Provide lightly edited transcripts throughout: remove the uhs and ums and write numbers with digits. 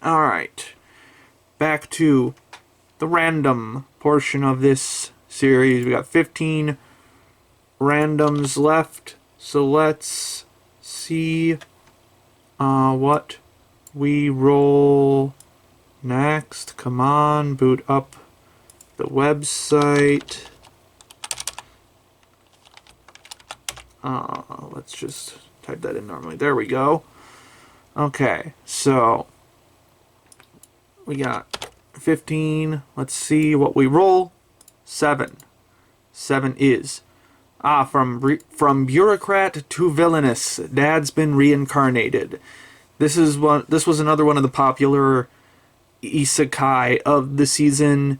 Alright, back to the random portion of this series. We got 15 randoms left, so let's see what we roll next. Come on, boot up the website. Let's just type that in normally. There we go. Okay, so we got 15. Let's see what we roll. 7. 7 is from Bureaucrat to Villainess. Dad's been reincarnated. This was another one of the popular isekai of the season.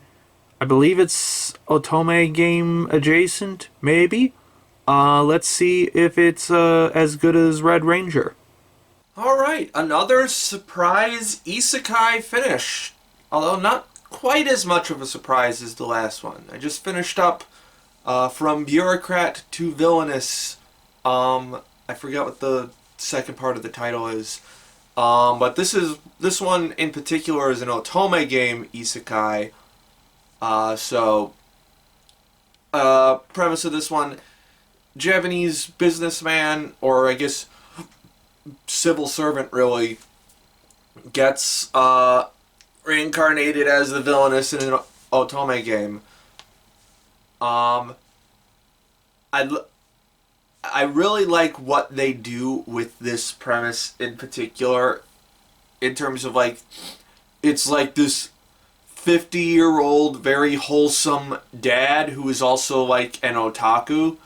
I believe it's Otome game adjacent, maybe. Let's see if it's as good as Red Ranger. Alright, another surprise isekai finish. Although not quite as much of a surprise as the last one. I just finished up From Bureaucrat to Villainous. I forgot what the second part of the title is. But this one in particular is an Otome game isekai. Premise of this one, Japanese businessman, or I guess civil servant really, gets reincarnated as the Villainous in an Otome game. I really like what they do with this premise in particular, in terms of like, it's like this 50-year-old very wholesome dad who is also like an otaku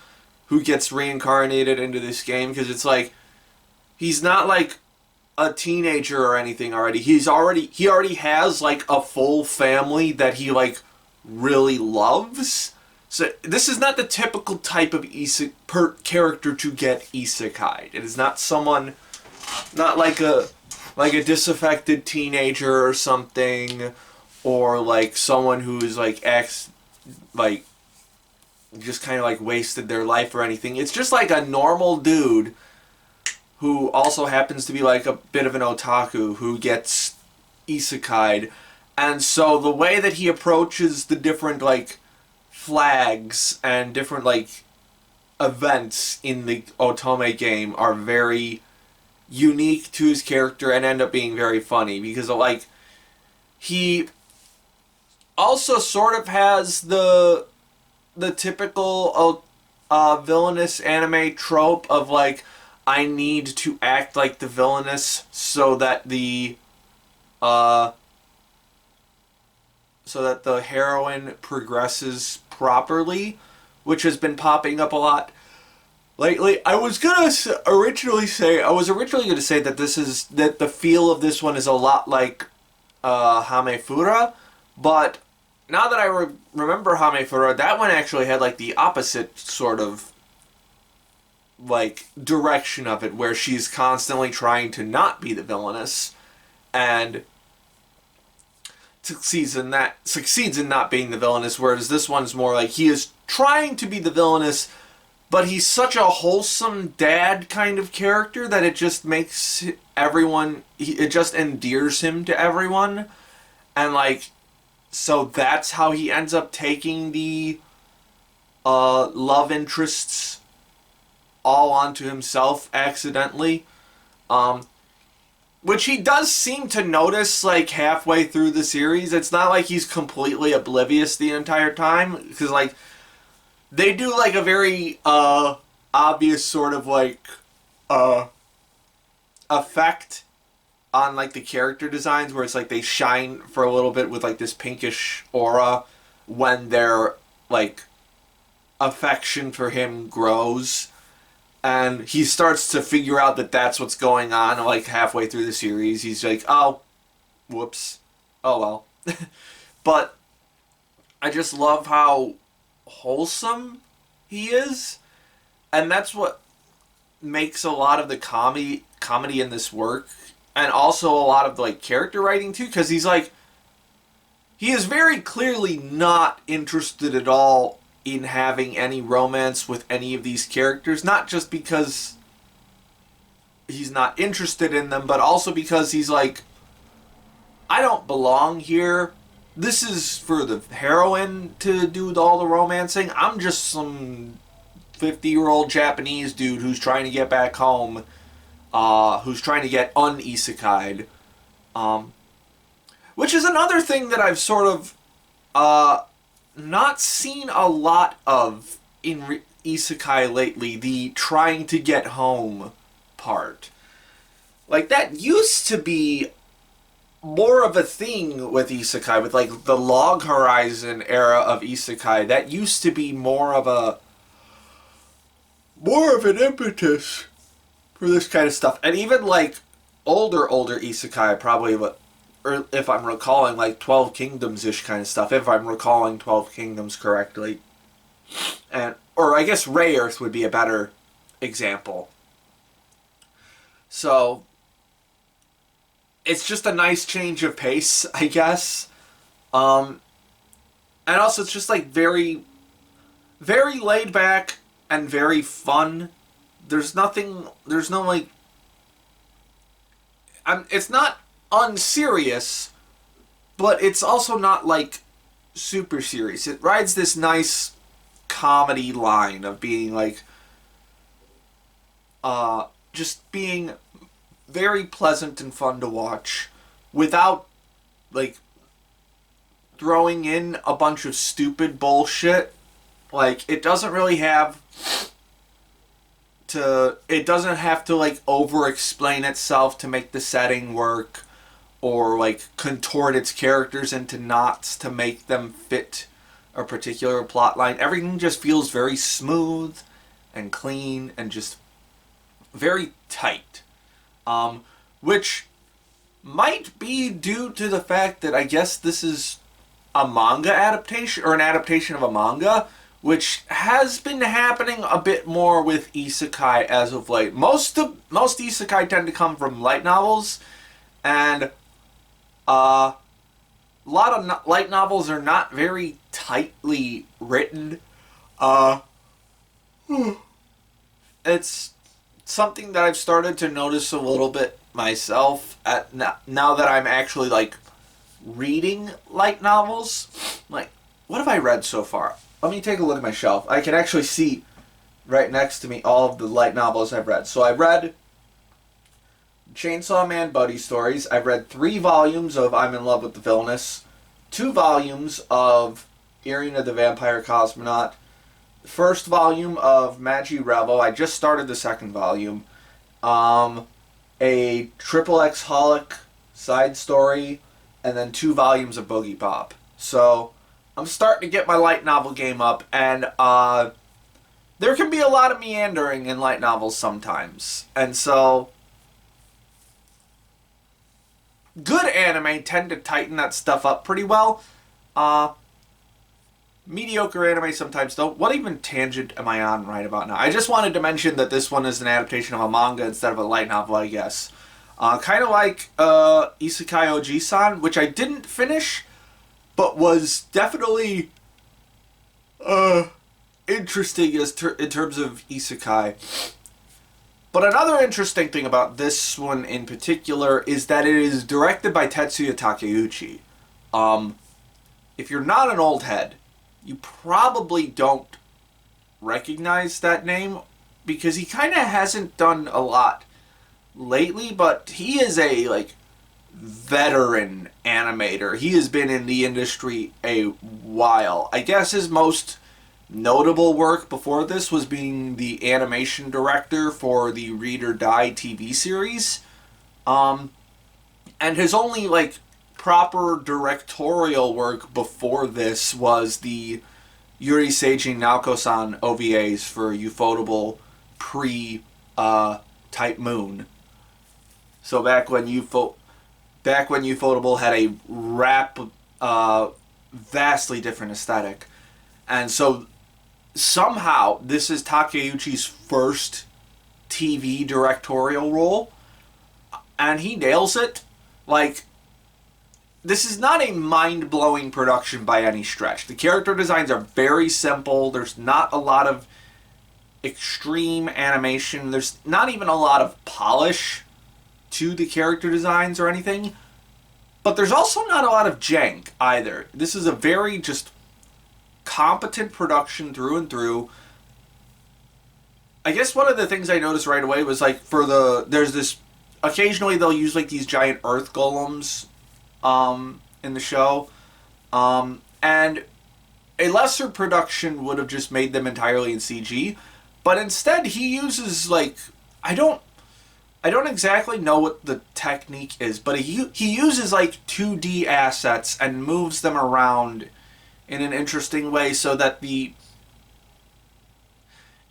who gets reincarnated into this game, because it's like, he's not like a teenager or anything already. He already has like a full family that he like really loves. So this is not the typical type of character to get isekai. It is not someone, not like a disaffected teenager or something, or like someone who is like just kind of like wasted their life or anything. It's just like a normal dude who also happens to be like a bit of an otaku who gets isekai'd. And so the way that he approaches the different like flags and different like events in the Otome game are very unique to his character and end up being very funny, because like he also sort of has the typical villainous anime trope of like, I need to act like the villainous so that the heroine progresses properly, which has been popping up a lot lately. I was originally going to say that the feel of this one is a lot like Hamefura, but now that I remember Hamefura, that one actually had like the opposite sort of like direction of it, where she's constantly trying to not be the villainous and succeeds in not being the villainous, whereas this one's more like he is trying to be the villainous, but he's such a wholesome dad kind of character that it just makes it just endears him to everyone. And like, so that's how he ends up taking the love interests all onto himself accidentally, which he does seem to notice like halfway through the series. It's not like he's completely oblivious the entire time, because like they do like a very obvious sort of like effect on like the character designs, where it's like they shine for a little bit with like this pinkish aura when their like affection for him grows. And he starts to figure out that that's what's going on, like, halfway through the series. He's like, oh, whoops. Oh, well. But I just love how wholesome he is. And that's what makes a lot of the comedy in this work. And also a lot of, like, character writing, too. Because he's, like, he is very clearly not interested at all in having any romance with any of these characters, not just because he's not interested in them, but also because he's like, I don't belong here. This is for the heroine to do all the romancing. I'm just some 50-year-old Japanese dude who's trying to get back home, who's trying to get un-isekai'd. Which is another thing that I've sort of not seen a lot of in isekai lately, the trying to get home part. Like, that used to be more of a thing with isekai, with like the Log Horizon era of isekai. That used to be more of an impetus for this kind of stuff. And even like older isekai, probably, or if I'm recalling, like 12 Kingdoms-ish kind of stuff, if I'm recalling 12 Kingdoms correctly. Or I guess Ray Earth would be a better example. So, it's just a nice change of pace, I guess. And also it's just like very, very laid back and very fun. There's no like... it's not unserious, but it's also not like super serious. It rides this nice comedy line of being like just being very pleasant and fun to watch without like throwing in a bunch of stupid bullshit. Like, it doesn't have to like over explain itself to make the setting work, or like contort its characters into knots to make them fit a particular plot line. Everything just feels very smooth and clean and just very tight. Which might be due to the fact that I guess this is a manga adaptation, or an adaptation of a manga, which has been happening a bit more with isekai as of late. Most isekai tend to come from light novels, and a lot of light novels are not very tightly written. It's something that I've started to notice a little bit myself now that I'm actually like reading light novels. Like, what have I read so far? Let me take a look at my shelf. I can actually see right next to me all of the light novels I've read. So I read Chainsaw Man Buddy Stories. I've read 3 volumes of I'm in Love with the Villainess, 2 volumes of Irina the Vampire Cosmonaut, the first volume of Magi Revel. I just started the second volume. A Triple X Holic side story, and then 2 volumes of Boogie Pop. So I'm starting to get my light novel game up, and there can be a lot of meandering in light novels sometimes. And so good anime tend to tighten that stuff up pretty well. Mediocre anime sometimes don't. What even tangent am I on right about now? I just wanted to mention that this one is an adaptation of a manga instead of a light novel, I guess. Kind of like Isekai Oji-san, which I didn't finish, but was definitely interesting in terms of isekai. But another interesting thing about this one in particular is that it is directed by Tetsuya Takeuchi. If you're not an old head, you probably don't recognize that name, because he kind of hasn't done a lot lately, but he is a like veteran animator. He has been in the industry a while. I guess his most notable work before this was being the animation director for the Read or Die TV series. And his only like proper directorial work before this was the Yuri Seiji Naoko-san OVAs for Ufotable Type Moon. So back when Ufotable had a vastly different aesthetic. And so somehow this is Takeuchi's first TV directorial role, and he nails it. Like, this is not a mind-blowing production by any stretch. The character designs are very simple. There's not a lot of extreme animation. There's not even a lot of polish to the character designs or anything. But there's also not a lot of jank either. This is a very just competent production through and through. I guess one of the things I noticed right away was like there's this, occasionally they'll use like these giant earth golems in the show. And a lesser production would have just made them entirely in CG, but instead he uses like, I don't exactly know what the technique is, but he uses like 2D assets and moves them around in an interesting way so that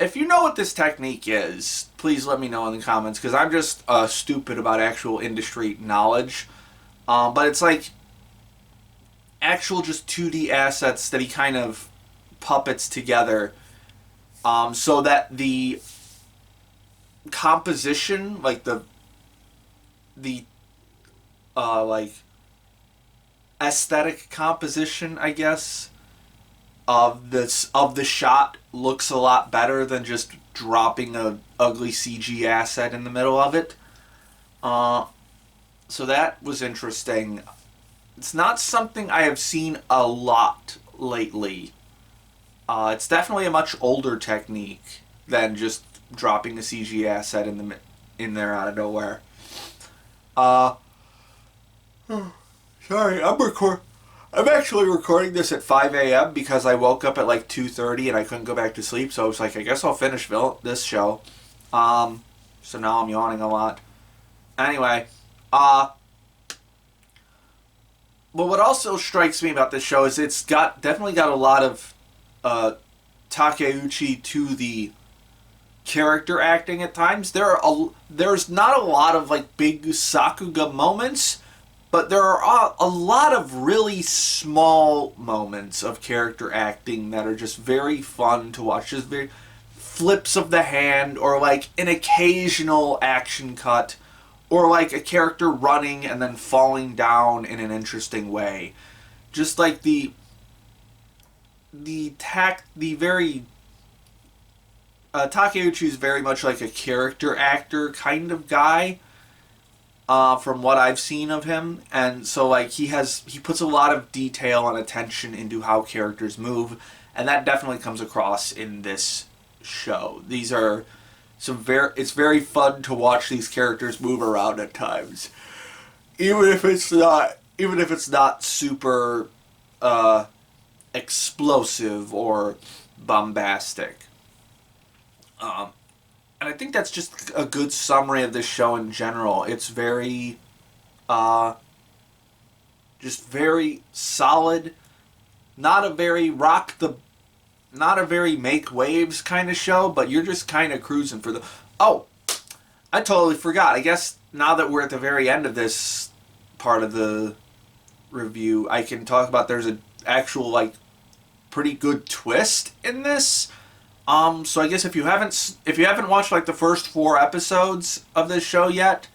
if you know what this technique is, please let me know in the comments, because I'm just stupid about actual industry knowledge. But it's like actual just 2D assets that he kind of puppets together so that the composition, like the like aesthetic composition, I guess, of the shot looks a lot better than just dropping a ugly CG asset in the middle of it. So that was interesting. It's not something I have seen a lot lately. It's definitely a much older technique than just dropping a CG asset in there out of nowhere. Sorry, I'm actually recording this at 5 a.m. because I woke up at like 2:30 and I couldn't go back to sleep, so I was like, I guess I'll finish this show. So now I'm yawning a lot. Anyway, but what also strikes me about this show is it's definitely got a lot of Takeuchi to the character acting at times. There's not a lot of like big Sakuga moments, but there are a lot of really small moments of character acting that are just very fun to watch. Just very flips of the hand, or like an occasional action cut, or like a character running and then falling down in an interesting way. Just like the very Takeuchi is very much like a character actor kind of guy. From what I've seen of him, and so like he puts a lot of detail and attention into how characters move, and that definitely comes across in this show. These are it's very fun to watch these characters move around at times, even if it's not super explosive or bombastic. And I think that's just a good summary of this show in general. It's very, just very solid. Not a very make waves kind of show, but you're just kind of cruising for the... Oh, I totally forgot. I guess now that we're at the very end of this part of the review, I can talk about there's an actual, like, pretty good twist in this. So I guess if you haven't watched like the first 4 episodes of this show yet,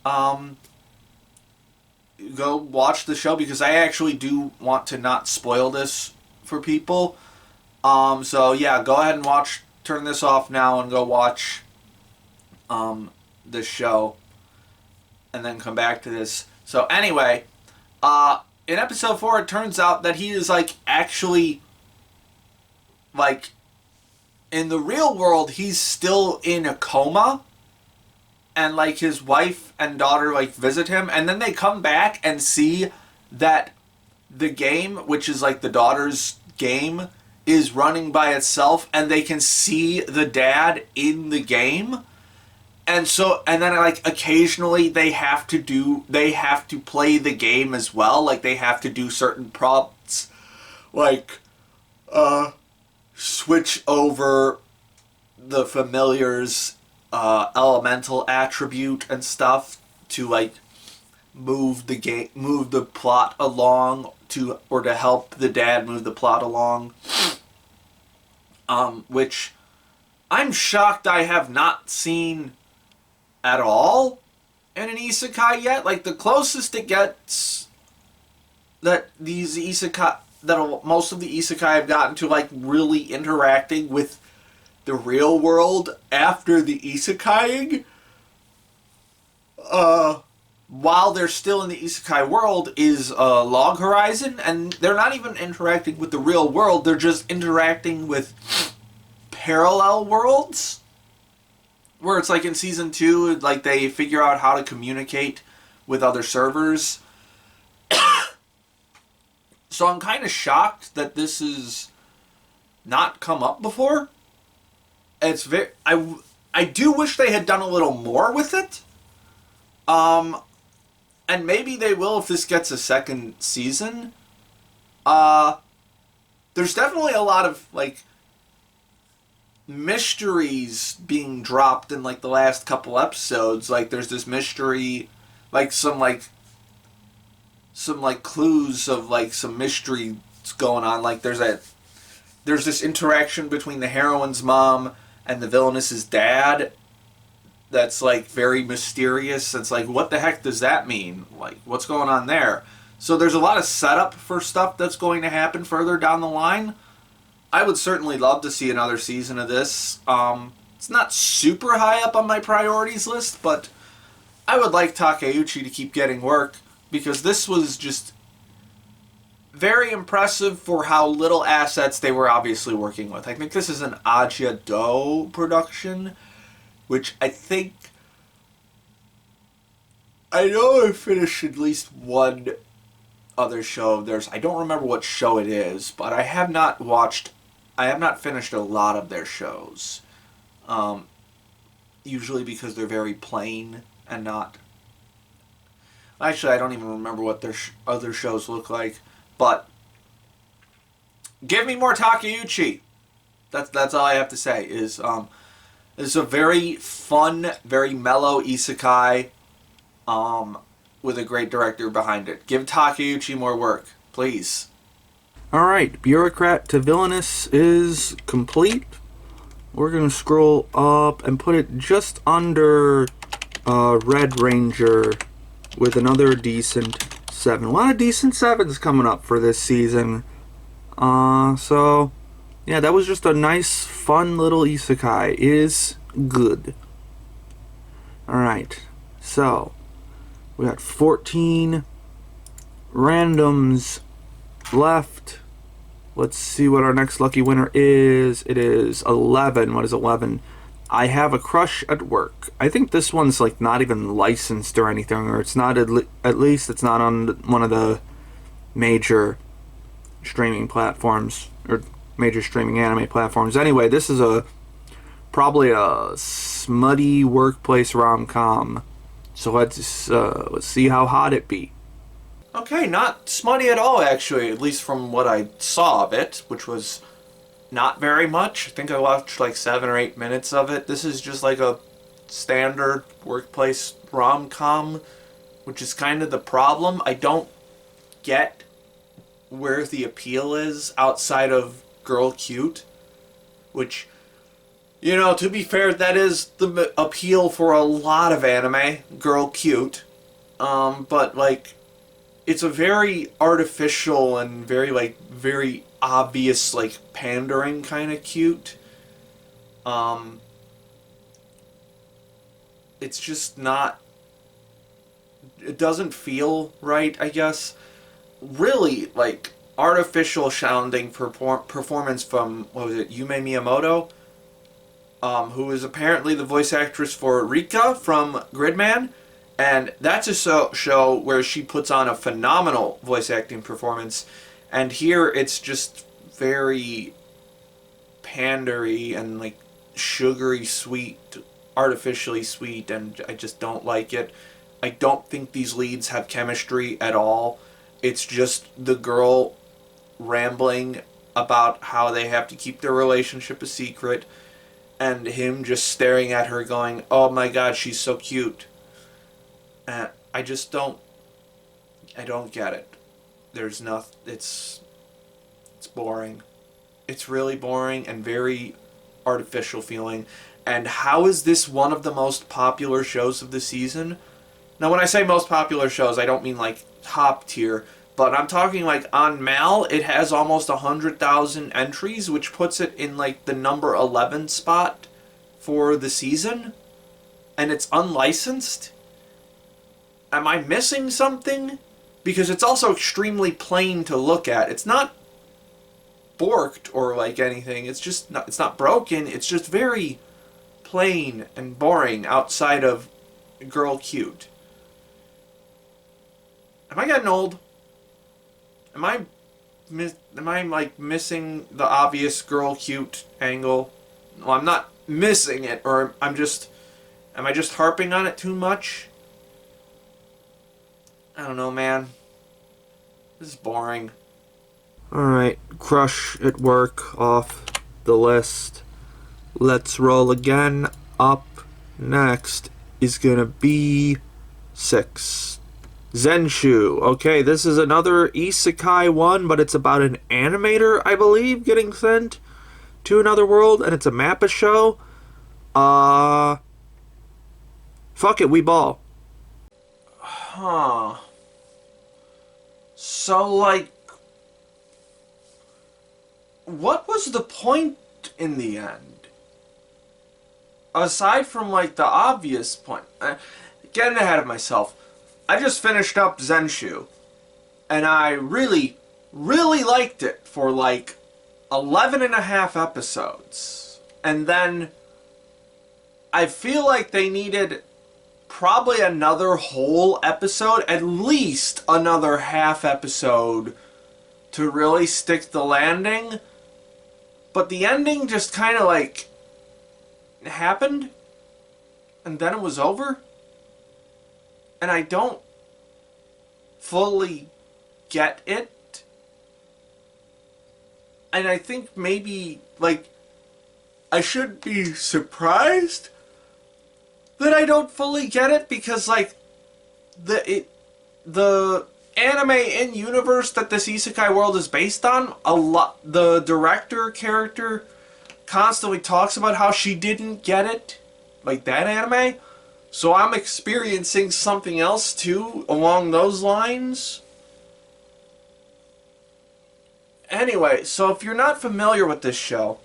go watch the show, because I actually do want to not spoil this for people. So yeah, go ahead and turn this off now and go watch this show, and then come back to this. So anyway, in episode 4, it turns out that he is like actually like, in the real world, he's still in a coma, and like his wife and daughter like visit him, and then they come back and see that the game, which is like the daughter's game, is running by itself, and they can see the dad in the game. And then like occasionally they have to play the game as well. Like they have to do certain prompts, like switch over the familiar's elemental attribute and stuff to like move the plot along, to help the dad move the plot along. Which I'm shocked I have not seen at all in an isekai yet. Like the closest it gets that most of the isekai I've gotten to like really interacting with the real world after the isekaiing while they're still in the isekai world, is a log horizon, and they're not even interacting with the real world, they're just interacting with parallel worlds, where it's like in season 2, like they figure out how to communicate with other servers. So I'm kind of shocked that this has not come up before. It's very... I do wish they had done a little more with it. And maybe they will if this gets a second season. There's definitely a lot of, like, mysteries being dropped in, like, the last couple episodes. Like, there's this mystery, like, some clues of, like, some mystery going on. Like, there's this interaction between the heroine's mom and the villainess's dad that's, like, very mysterious. It's like, what the heck does that mean? Like, what's going on there? So there's a lot of setup for stuff that's going to happen further down the line. I would certainly love to see another season of this. It's not super high up on my priorities list, but I would like Takeuchi to keep getting work, because this was just very impressive for how little assets they were obviously working with. I think this is an Aja Do production, which I think... I know I finished at least one other show of theirs. I don't remember what show it is, but I have not finished a lot of their shows. Usually because they're very plain and not... Actually, I don't even remember what their other shows look like. But give me more Takeuchi. That's all I have to say. Is it's a very fun, very mellow isekai, with a great director behind it. Give Takeuchi more work, please. Alright, Bureaucrat to Villainess is complete. We're going to scroll up and put it just under Red Ranger with another decent 7. A lot of decent 7s coming up for this season. So, yeah, that was just a nice, fun little isekai. It is good. Alright, so we got 14 randoms left. Let's see what our next lucky winner is. It is 11. What is 11? I have a crush at work. I think this one's like not even licensed or anything, or it's not, at least it's not on one of the major streaming platforms, or major streaming anime platforms. Anyway, this is probably a smutty workplace rom-com. So let's see how hot it be. Okay, not smutty at all, actually, at least from what I saw of it, which was not very much. I think I watched like 7 or 8 minutes of it. This is just like a standard workplace rom-com, which is kind of the problem. I don't get where the appeal is outside of girl cute, which, you know, to be fair, that is the appeal for a lot of anime, girl cute. But like, it's a very artificial and very obvious, like, pandering kind of cute. It's just not... It doesn't feel right, I guess. Really, like, artificial sounding performance from, what was it, Yume Miyamoto? Who is apparently the voice actress for Rika from Gridman. And that's a show where she puts on a phenomenal voice acting performance. And here it's just very pandery and like sugary sweet, artificially sweet, and I just don't like it. I don't think these leads have chemistry at all. It's just the girl rambling about how they have to keep their relationship a secret, and him just staring at her going, oh my god, she's so cute. And I don't get it. There's nothing, it's boring. It's really boring and very artificial feeling. And how is this one of the most popular shows of the season? Now, when I say most popular shows, I don't mean like top tier, but I'm talking like on Mal, it has almost 100,000 entries, which puts it in like the number 11 spot for the season, and it's unlicensed. am I missing something? Because it's also extremely plain to look at. It's not borked or like anything. It's not broken. It's just very plain and boring outside of girl cute. Am I getting old? Am I like missing the obvious girl cute angle? Well, I'm not missing it, or am I just harping on it too much? I don't know, man. This is boring. Alright, Crush at Work off the list. Let's roll again. Up next is gonna be 6. Zenshu. Okay, this is another isekai one, but it's about an animator, I believe, getting sent to another world, and it's a mappa show. Fuck it, we ball. Huh. So, like, what was the point in the end? Aside from, like, the obvious point. Getting ahead of myself. I just finished up Zenshu, and I really, really liked it for, like, 11 and a half episodes. And then I feel like they needed probably another whole episode, at least another half episode, to really stick the landing. But the ending just kind of like happened, and then it was over. And I don't fully get it. And I think maybe, like, I should be surprised that I don't fully get it, because, like, the anime in universe that this isekai world is based on, the director character constantly talks about how she didn't get it, like that anime. So I'm experiencing something else too along those lines. Anyway, so if you're not familiar with this show,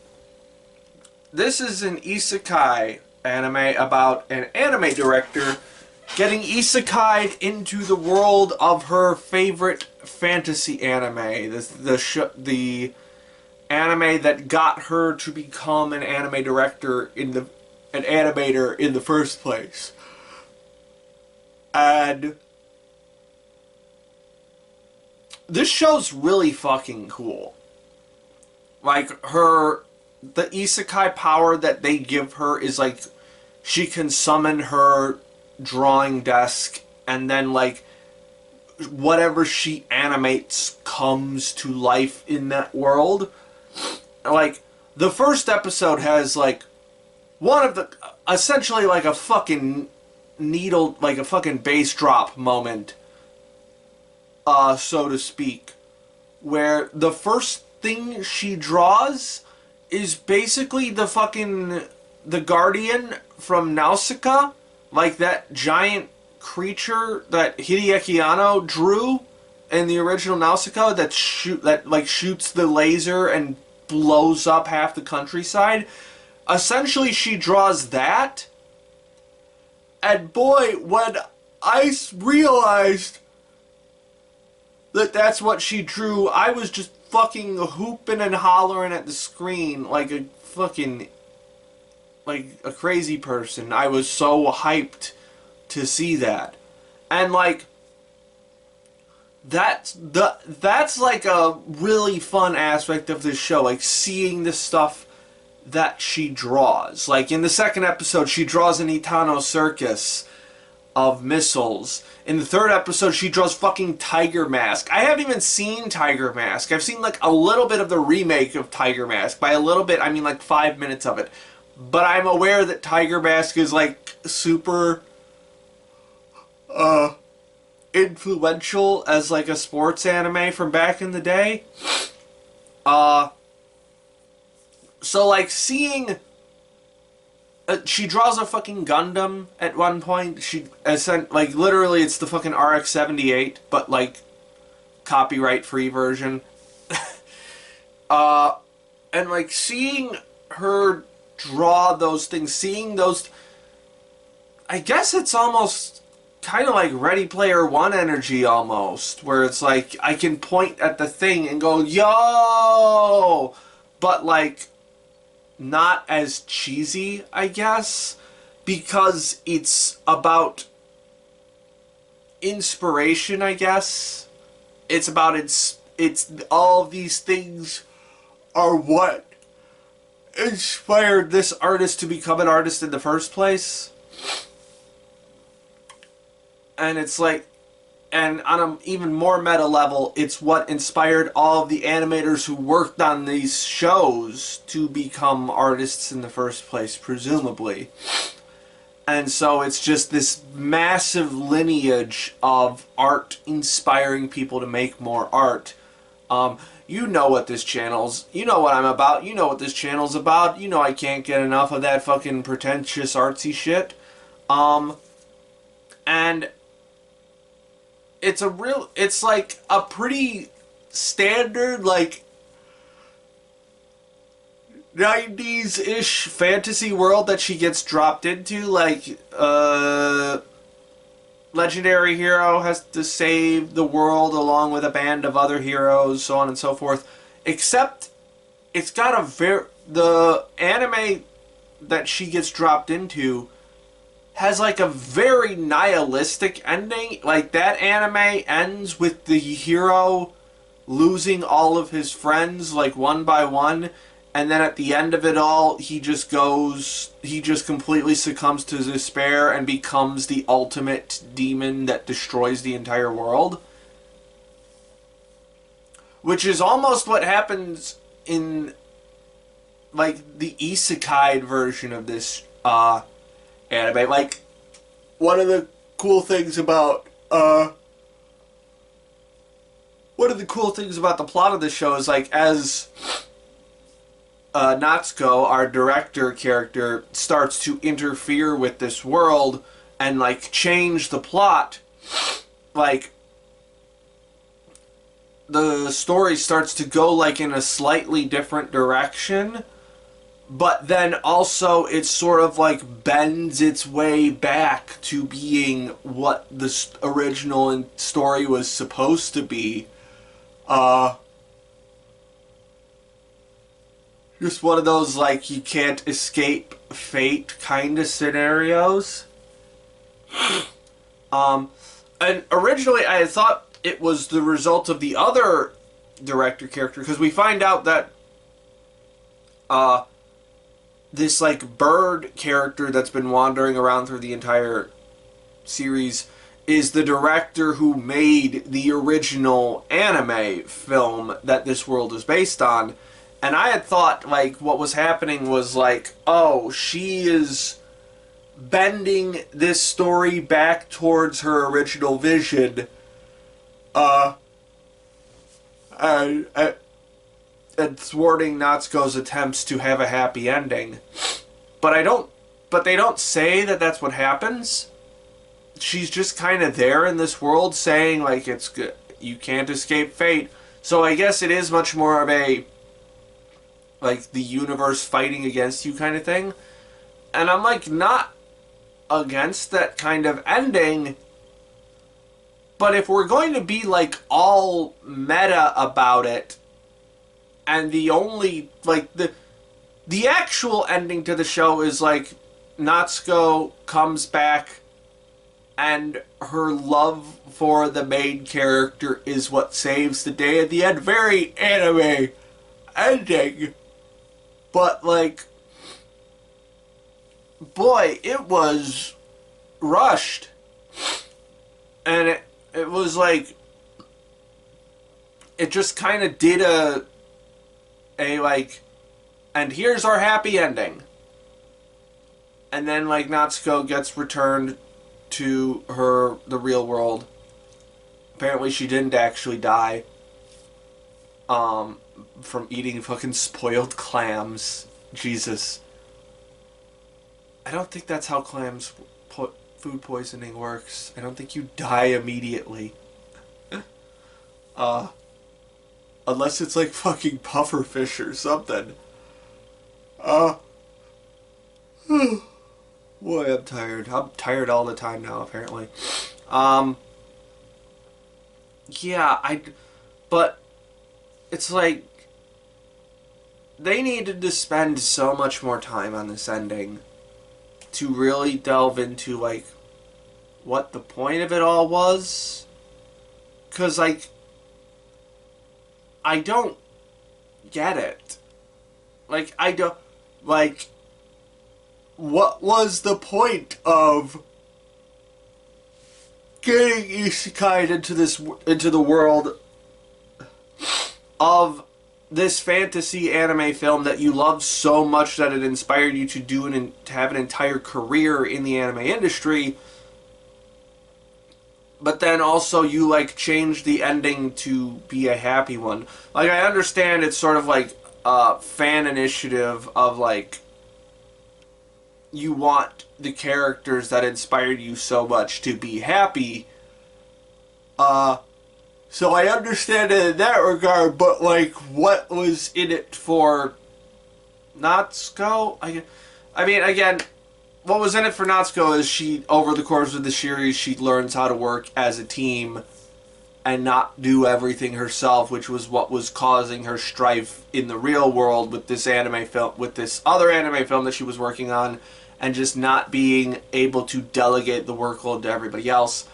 this is an isekai anime about an anime director getting isekai'd into the world of her favorite fantasy anime. The anime that got her to become an anime director an animator in the first place. And this show's really fucking cool. Like, the isekai power that they give her is, like, she can summon her drawing desk, and then, like, whatever she animates comes to life in that world. Like, the first episode has, like, essentially, like, a fucking needle, like a fucking bass drop moment, so to speak, where the first thing she draws is basically the Guardian from Nausicaa, like that giant creature that Hideaki Anno drew in the original Nausicaa that shoots the laser and blows up half the countryside. Essentially, she draws that. And boy, when I realized that that's what she drew, I was just fucking hooping and hollering at the screen like a crazy person. I was so hyped to see that. And like, that's like a really fun aspect of this show, like seeing the stuff that she draws. Like in the second episode, she draws an Itano circus of missiles. In the third episode, she draws fucking Tiger Mask. I haven't even seen Tiger Mask. I've seen like a little bit of the remake of Tiger Mask. By a little bit, I mean like 5 minutes of it. But I'm aware that Tiger Mask is like super influential as like a sports anime from back in the day. So, like, seeing... she draws a fucking Gundam at one point. Like, literally, it's the fucking RX-78, but, like, copyright-free version. And, like, seeing her draw those things, seeing those... I guess it's almost kind of like Ready Player One energy almost, where it's like I can point at the thing and go, yo! But like, not as cheesy, I guess, because it's about inspiration, I guess. It's about it's all of these things are what inspired this artist to become an artist in the first place. And it's like, and on an even more meta level, it's what inspired all of the animators who worked on these shows to become artists in the first place, presumably. And so it's just this massive lineage of art inspiring people to make more art. You know what this channel's, you know what I'm about, you know what this channel's about, you know I can't get enough of that fucking pretentious artsy shit. And it's like a pretty standard, like, 90s-ish fantasy world that she gets dropped into, like, legendary hero has to save the world along with a band of other heroes, so on and so forth. Except, it's got the anime that she gets dropped into has like a very nihilistic ending. Like, that anime ends with the hero losing all of his friends, like, one by one, and then at the end of it all, he just completely succumbs to despair and becomes the ultimate demon that destroys the entire world. Which is almost what happens in, like, the isekai version of this, anime. Like, one of the cool things about the plot of the show is, like, as Natsuko, our director character, starts to interfere with this world and, like, change the plot, like, the story starts to go, like, in a slightly different direction. But then also it sort of like bends its way back to being what the original story was supposed to be. Just one of those, like, you can't escape fate kind of scenarios. And originally I had thought it was the result of the other director character, because we find out that this, like, bird character that's been wandering around through the entire series is the director who made the original anime film that this world is based on. And I had thought, like, what was happening was, like, oh, she is bending this story back towards her original vision, and thwarting Natsuko's attempts to have a happy ending. But they don't say that that's what happens. She's just kind of there in this world saying, like, it's good, you can't escape fate. So I guess it is much more of a, like, the universe fighting against you kind of thing. And I'm, like, not against that kind of ending. But if we're going to be, like, all meta about it, and the only, like, the actual ending to the show is, like, Natsuko comes back and her love for the main character is what saves the day at the end. Very anime ending. But, like, boy, it was rushed. And it was, like, it just kind of did a, like, and here's our happy ending. And then, like, Natsuko gets returned to the real world. Apparently she didn't actually die from eating fucking spoiled clams. Jesus. I don't think that's how food poisoning works. I don't think you die immediately. Unless it's like fucking pufferfish or something. Boy, I'm tired. I'm tired all the time now, apparently. Yeah, but it's like they needed to spend so much more time on this ending to really delve into like what the point of it all was. 'Cause like I don't get it. Like I don't like what was the point of getting isekai into the world of this fantasy anime film that you loved so much that it inspired you to to have an entire career in the anime industry, but then also you like changed the ending to be a happy one. Like I understand it's sort of like a fan initiative of like you want the characters that inspired you so much to be happy. So I understand it in that regard, but like what was in it for Natsuko? I mean, again, what was in it for Natsuko is she, over the course of the series, she learns how to work as a team and not do everything herself, which was what was causing her strife in the real world with this anime film, with this other anime film that she was working on, and just not being able to delegate the workload to everybody else.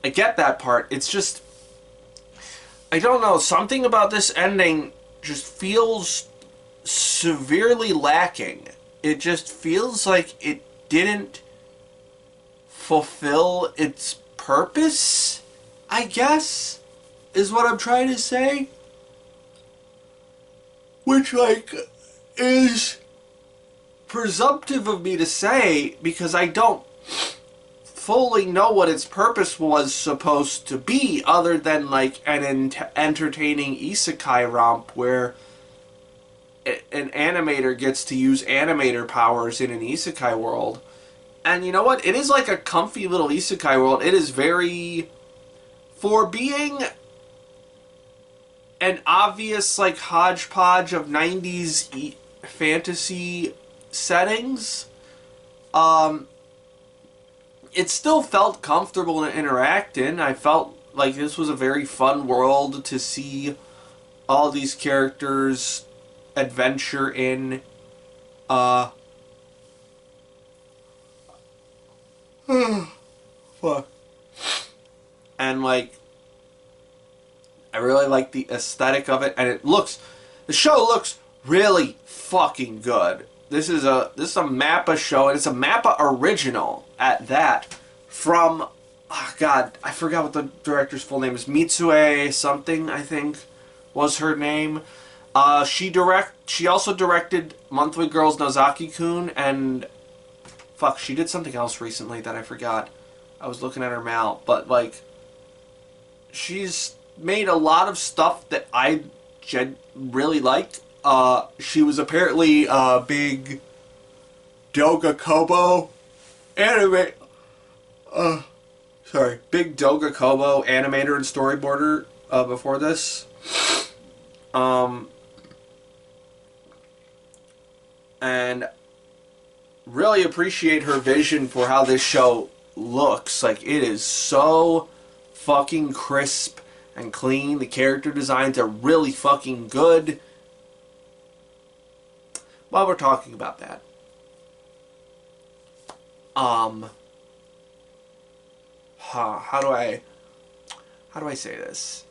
I get that part. It's just, I don't know, something about this ending just feels severely lacking. It just feels like it didn't fulfill its purpose, I guess, is what I'm trying to say. Which, like, is presumptive of me to say because I don't fully know what its purpose was supposed to be other than, like, an entertaining isekai romp where an animator gets to use animator powers in an isekai world. And you know what? It is like a comfy little isekai world. It is very, for being an obvious like hodgepodge of 90s fantasy settings, it still felt comfortable to interact in. I felt like this was a very fun world to see all these characters adventure in. Fuck. And like, I really like the aesthetic of it, and the show looks really fucking good. This is a Mappa show, and it's a Mappa original at that. From, oh God, I forgot what the director's full name is. Mitsue something, I think, was her name. She also directed Monthly Girls Nozaki-kun, and fuck, she did something else recently that I forgot. I was looking at her mail, but like, she's made a lot of stuff that I really like. She was apparently a big Doga Kobo anime. Big Doga Kobo animator and storyboarder before this. And really appreciate her vision for how this show looks. Like, it is so fucking crisp and clean. The character designs are really fucking good. While we're talking about that, how do I say this?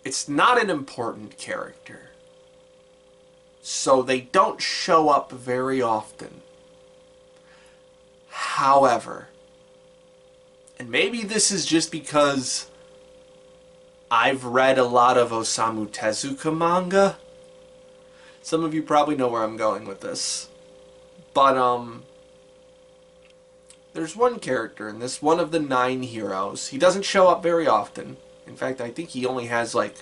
It's not an important character, so they don't show up very often. However, and maybe this is just because I've read a lot of Osamu Tezuka manga. Some of you probably know where I'm going with this. But, there's one character in this, one of the 9 heroes. He doesn't show up very often. In fact, I think he only has, like,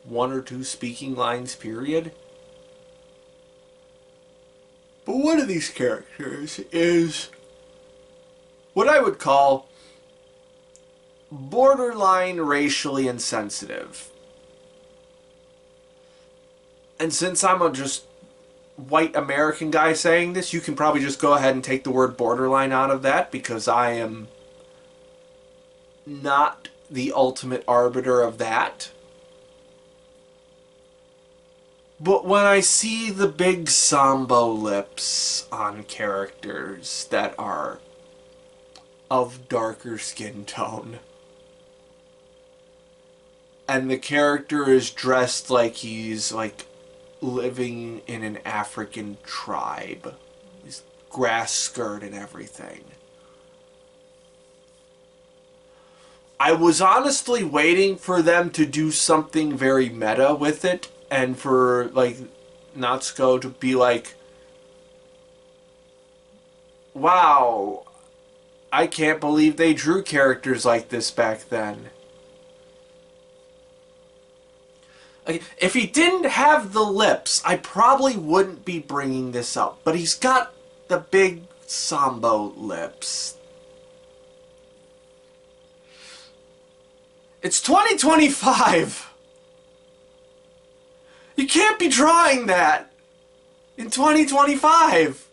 1 or 2 speaking lines, period. But one of these characters is what I would call borderline racially insensitive. And since I'm just white American guy saying this, you can probably just go ahead and take the word borderline out of that, because I am not the ultimate arbiter of that. But when I see the big Sambo lips on characters that are of darker skin tone, and the character is dressed like he's like living in an African tribe, his grass skirt and everything, I was honestly waiting for them to do something very meta with it, and for like Natsuko to be like, wow, I can't believe they drew characters like this back then. Like, if he didn't have the lips, I probably wouldn't be bringing this up. But he's got the big Sambo lips. It's 2025! You can't be drawing that in 2025!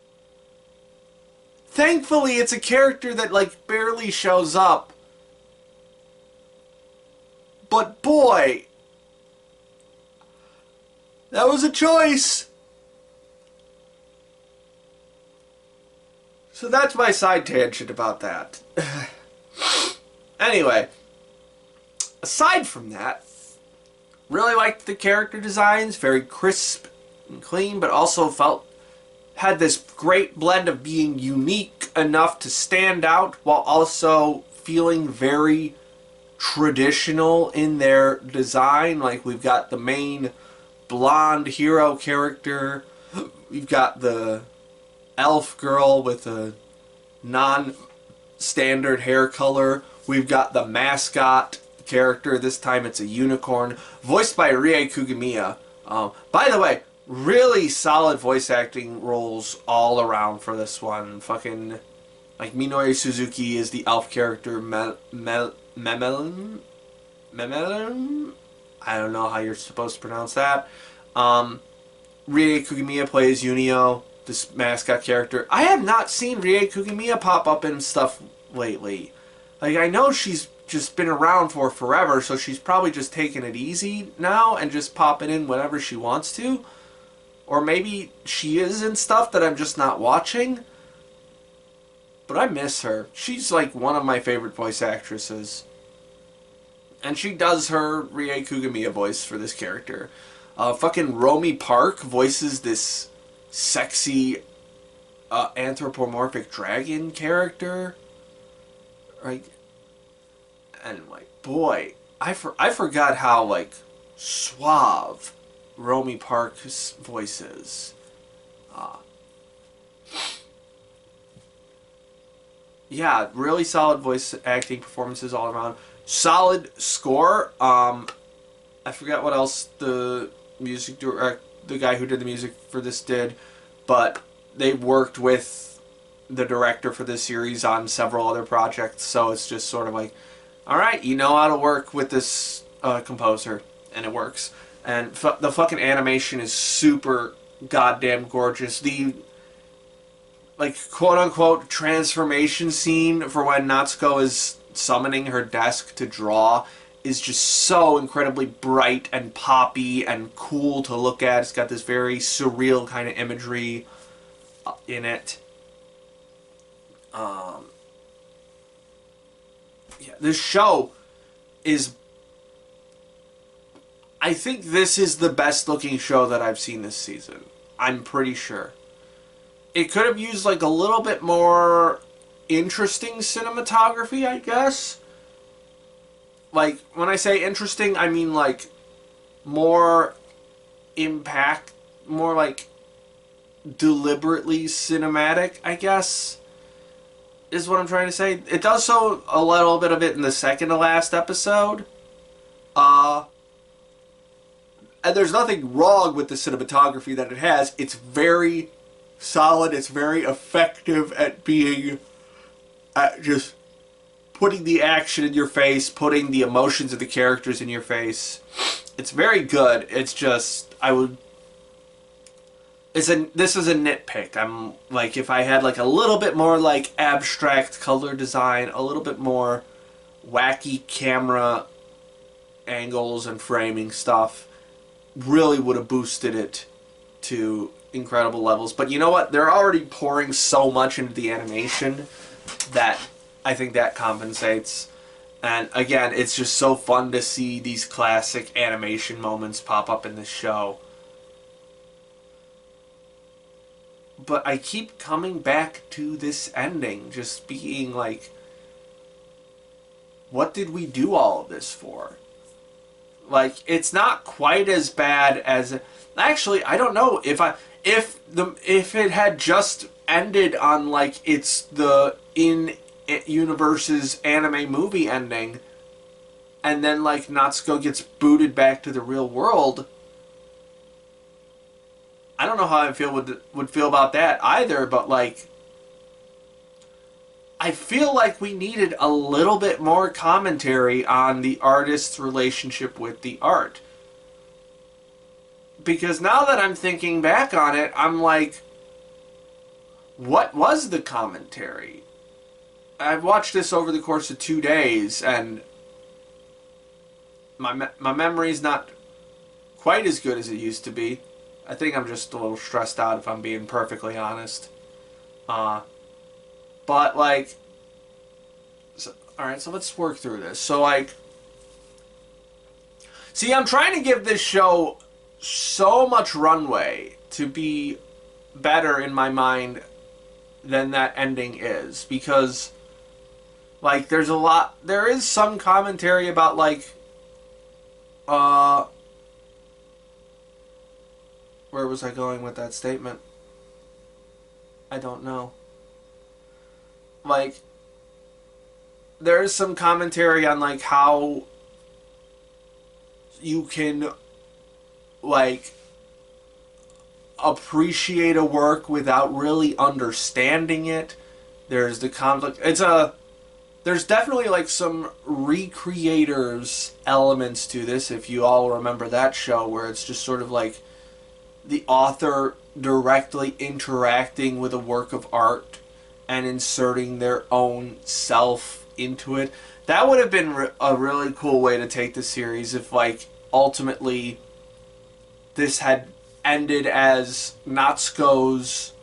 Thankfully, it's a character that, like, barely shows up. But boy, that was a choice! So that's my side tangent about that. Anyway, aside from that, really liked the character designs, very crisp and clean, but also had this great blend of being unique enough to stand out while also feeling very traditional in their design. Like, we've got the main blonde hero character, we've got the elf girl with a non-standard hair color, we've got the mascot character, this time it's a unicorn, voiced by Rie Kugimiya. By the way, really solid voice acting roles all around for this one. Fucking, like, Minoru Suzuki is the elf character, Memelin? I don't know how you're supposed to pronounce that. Rie Kugimiya plays Yunio, this mascot character. I have not seen Rie Kugimiya pop up in stuff lately. Like, I know she's just been around for forever, so she's probably just taking it easy now and just popping in whenever she wants to. Or maybe she is in stuff that I'm just not watching. But I miss her. She's like one of my favorite voice actresses. And she does her Rie Kugimiya voice for this character. Fucking Romy Park voices this sexy anthropomorphic dragon character. Like, and like, boy, I forgot how like suave Romy Park's voice is. Yeah, really solid voice acting performances all around. Solid score. I forget what else the guy who did the music for this did, but they worked with the director for this series on several other projects, so it's just sort of like, alright, you know how to work with this composer, and it works. And the fucking animation is super goddamn gorgeous. The, like, quote-unquote transformation scene for when Natsuko is summoning her desk to draw is just so incredibly bright and poppy and cool to look at. It's got this very surreal kind of imagery in it. Yeah, this show is... I think this is the best looking show that I've seen this season. I'm pretty sure. It could have used like a little bit more interesting cinematography, I guess. Like, when I say interesting, I mean like more impact, more like deliberately cinematic, I guess, is what I'm trying to say. It does so a little bit of it in the second to last episode. And there's nothing wrong with the cinematography that it has. It's very solid. It's very effective at being... at just putting the action in your face, putting the emotions of the characters in your face. It's very good. It's just... this is a nitpick. I'm like, if I had like a little bit more like abstract color design, a little bit more wacky camera angles and framing stuff, really would have boosted it to incredible levels. But you know what? They're already pouring so much into the animation that I think that compensates. And again, it's just so fun to see these classic animation moments pop up in this show. But I keep coming back to this ending, just being like, what did we do all of this for? Like, it's not quite as bad as... Actually, I don't know if it had just ended on like it's the in-universe's anime movie ending, and then like Natsuko gets booted back to the real world. I don't know how I would feel about that either, but like, I feel like we needed a little bit more commentary on the artist's relationship with the art. Because now that I'm thinking back on it, I'm like, what was the commentary? I've watched this over the course of 2 days, and my memory's not quite as good as it used to be. I think I'm just a little stressed out, if I'm being perfectly honest. But like, alright, so let's work through this. So like, see, I'm trying to give this show so much runway to be better in my mind than that ending is, because like there is some commentary about like where was I going with that statement? I don't know. Like, there is some commentary on like how you can like appreciate a work without really understanding it. There's the conflict. There's definitely like some recreators elements to this, if you all remember that show, where it's just sort of like the author directly interacting with a work of art and inserting their own self into it. That would have been a really cool way to take the series if like ultimately this had ended as Natsuko's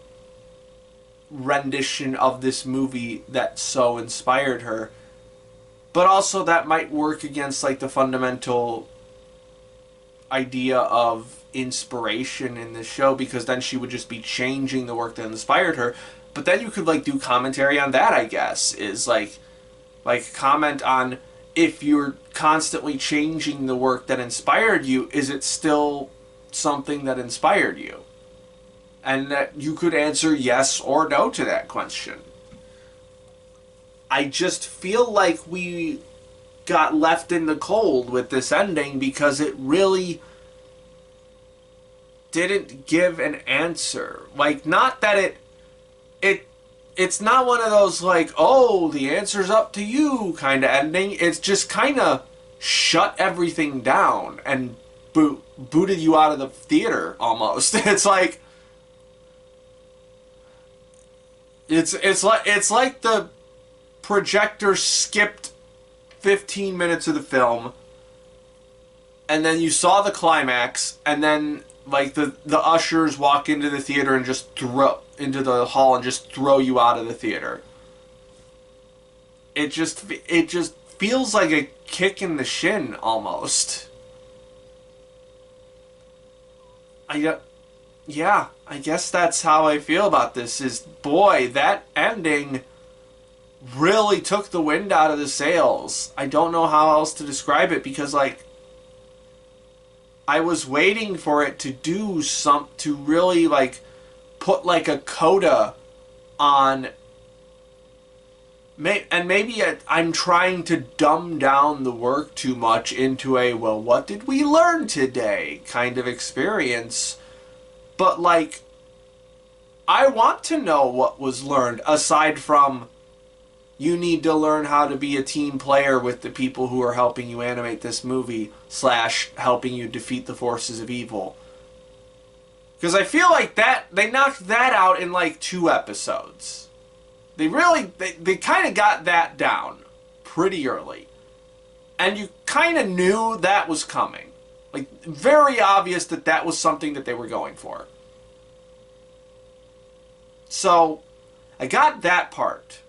rendition of this movie that so inspired her. But also that might work against like the fundamental idea of inspiration in this show, because then she would just be changing the work that inspired her. But then you could like do commentary on that, I guess, is like comment on, if you're constantly changing the work that inspired you, is it still something that inspired you? And that you could answer yes or no to that question. I just feel like we got left in the cold with this ending, because it really didn't give an answer. Like, not that it's not one of those like, oh, the answer's up to you kind of ending. It's just kind of shut everything down and booted you out of the theater almost. It's like it's like the projector skipped 15 minutes of the film, and then you saw the climax, and then like the ushers walk into the theater and just throw into the hall and just throw you out of the theater. It just feels like a kick in the shin almost. Yeah, I guess that's how I feel about this. Is, boy, that ending really took the wind out of the sails. I don't know how else to describe it, because like I was waiting for it to do to really like put like a coda on, and maybe I'm trying to dumb down the work too much into a, well, what did we learn today kind of experience. But like, I want to know what was learned, aside from you need to learn how to be a team player with the people who are helping you animate this movie / helping you defeat the forces of evil. Because I feel like they knocked that out in like 2 episodes. They kind of got that down pretty early. And you kind of knew that was coming. Like, very obvious that was something that they were going for. So, I got that part.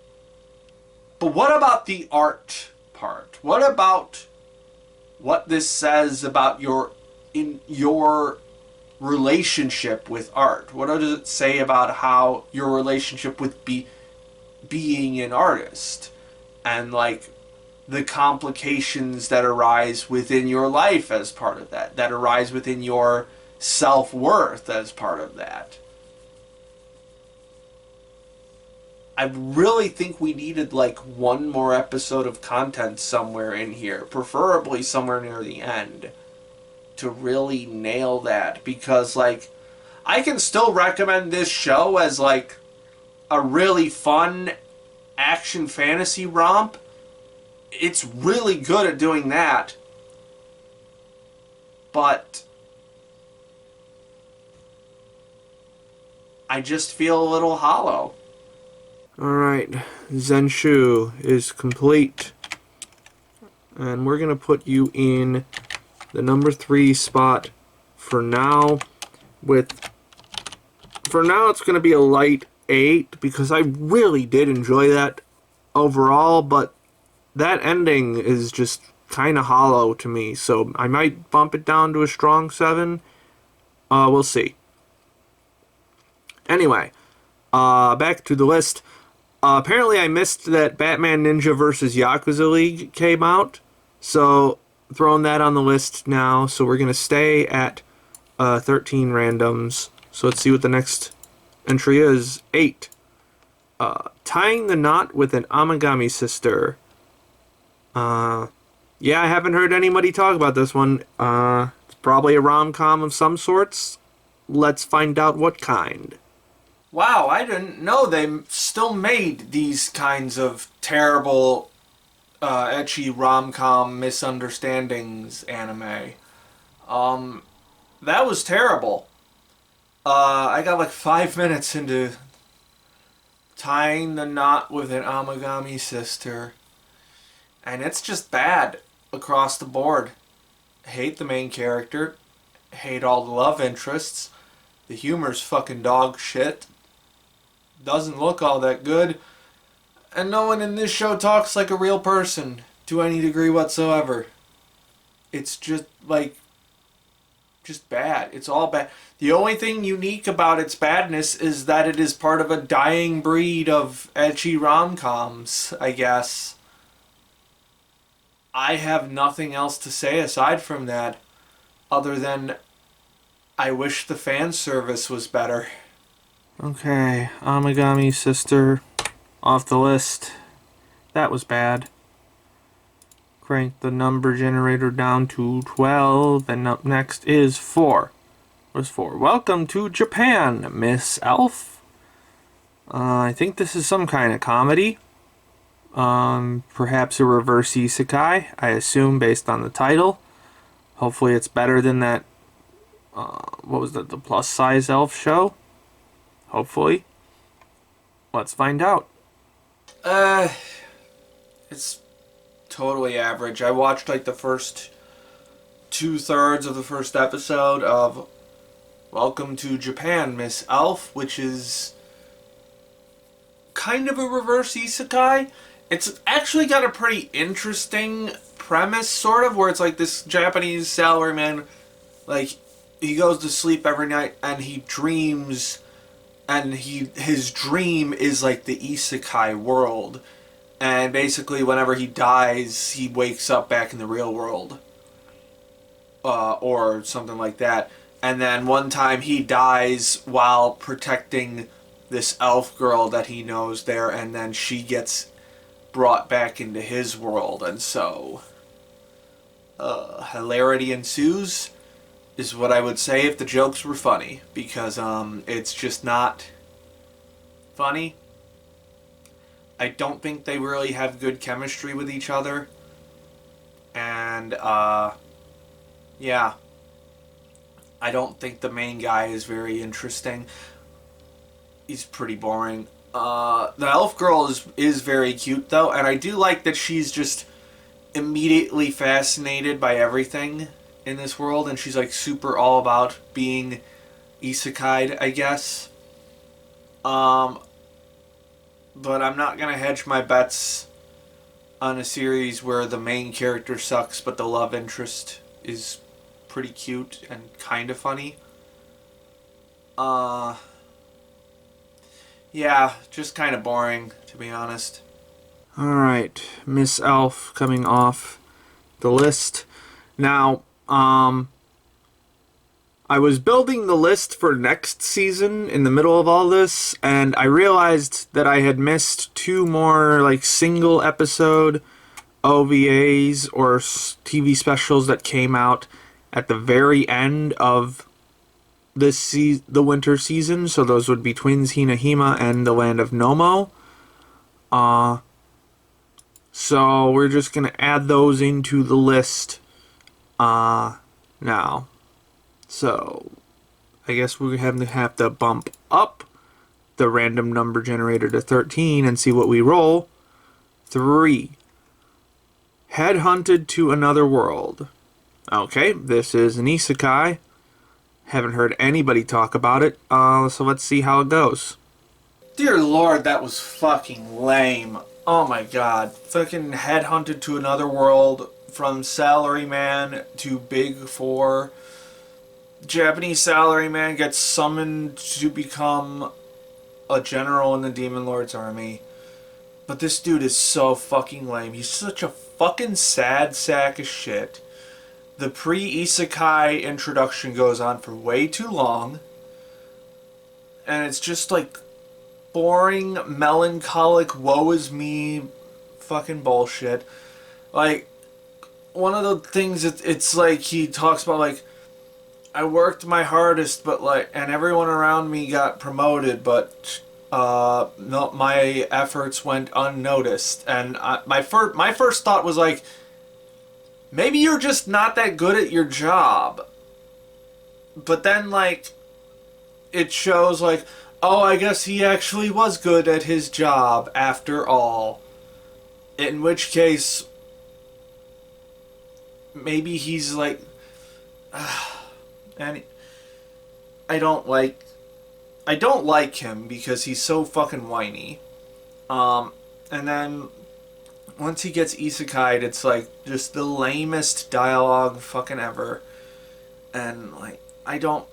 But what about the art part? What about what this says about your relationship with art? What does it say about how your relationship with being an artist? And, like, the complications that arise within your life as part of that arise within your self-worth as part of that. I really think we needed like one more episode of content somewhere in here, preferably somewhere near the end, to really nail that. Because, like, I can still recommend this show as like a really fun action fantasy romp. It's really good at doing that. But I just feel a little hollow. Alright, Zenshu is complete. And we're going to put you in the number 3 spot for now. For now, it's going to be a light 8, because I really did enjoy that overall, but that ending is just kind of hollow to me, so I might bump it down to a strong 7. We'll see. Anyway, back to the list. Apparently I missed that Batman Ninja vs. Yakuza League came out, so throwing that on the list now. So we're going to stay at 13 randoms. So let's see what the next entry is. 8. Tying the knot with an Amagami sister. Yeah, I haven't heard anybody talk about this one. It's probably a rom-com of some sorts. Let's find out what kind. Wow, I didn't know they still made these kinds of terrible, ecchi rom-com misunderstandings anime. That was terrible. I got like 5 minutes into tying the knot with an Amagami sister, and it's just bad across the board. Hate the main character, hate all the love interests, the humor's fucking dog shit, doesn't look all that good, and no one in this show talks like a real person to any degree whatsoever. It's just like, just bad. It's all bad. The only thing unique about its badness is that it is part of a dying breed of ecchi rom-coms, I guess. I have nothing else to say aside from that, other than I wish the fan service was better. Okay, Amagami sister off the list. That was bad. Crank the number generator down to 12, and up next is 4. What's 4? Welcome to Japan, Miss Elf. I think this is some kind of comedy. Perhaps a reverse isekai, I assume, based on the title. Hopefully it's better than that, what was that, the plus size elf show? Hopefully. Let's find out. It's totally average. I watched like the first 2/3 of the first episode of Welcome to Japan, Miss Elf, which is kind of a reverse isekai. It's actually got a pretty interesting premise, sort of, where it's like this Japanese salaryman, like, he goes to sleep every night and he dreams, and his dream is like the isekai world, and basically whenever he dies he wakes up back in the real world, or something like that. And then one time he dies while protecting this elf girl that he knows there, and then she gets brought back into his world, and so hilarity ensues, is what I would say if the jokes were funny, because it's just not funny. I don't think they really have good chemistry with each other, and yeah, I don't think the main guy is very interesting. He's pretty boring. The elf girl is very cute though, and I do like that she's just immediately fascinated by everything in this world, and she's like super all about being isekai'd, I guess. But I'm not gonna hedge my bets on a series where the main character sucks, but the love interest is pretty cute and kind of funny. Yeah, just kind of boring, to be honest. Alright, Miss Elf coming off the list. Now, I was building the list for next season in the middle of all this, and I realized that I had missed 2 more, like, single episode OVAs or TV specials that came out at the very end of the winter season. So those would be Twins Hinahima and the Land of Nomo. So we're just going to add those into the list now. So I guess we have to bump up the random number generator to 13 and see what we roll. 3. Headhunted to Another World. Okay, this is an isekai. Haven't heard anybody talk about it, so let's see how it goes. Dear Lord, that was fucking lame. Oh my god. Fucking Headhunted to Another World, from Salaryman to Big 4. Japanese Salaryman gets summoned to become a general in the Demon Lord's army. But this dude is so fucking lame. He's such a fucking sad sack of shit. The pre-isekai introduction goes on for way too long. And it's just like boring, melancholic, woe is me fucking bullshit. Like, one of the things, it's like he talks about, like, I worked my hardest, but like, and everyone around me got promoted, but no, my efforts went unnoticed. And my first thought was like, maybe you're just not that good at your job. But then, like, it shows, like, oh, I guess he actually was good at his job after all. In which case, maybe he's like, and I don't like him because he's so fucking whiny. And then once he gets isekai'd, it's like just the lamest dialogue fucking ever. And like, I don't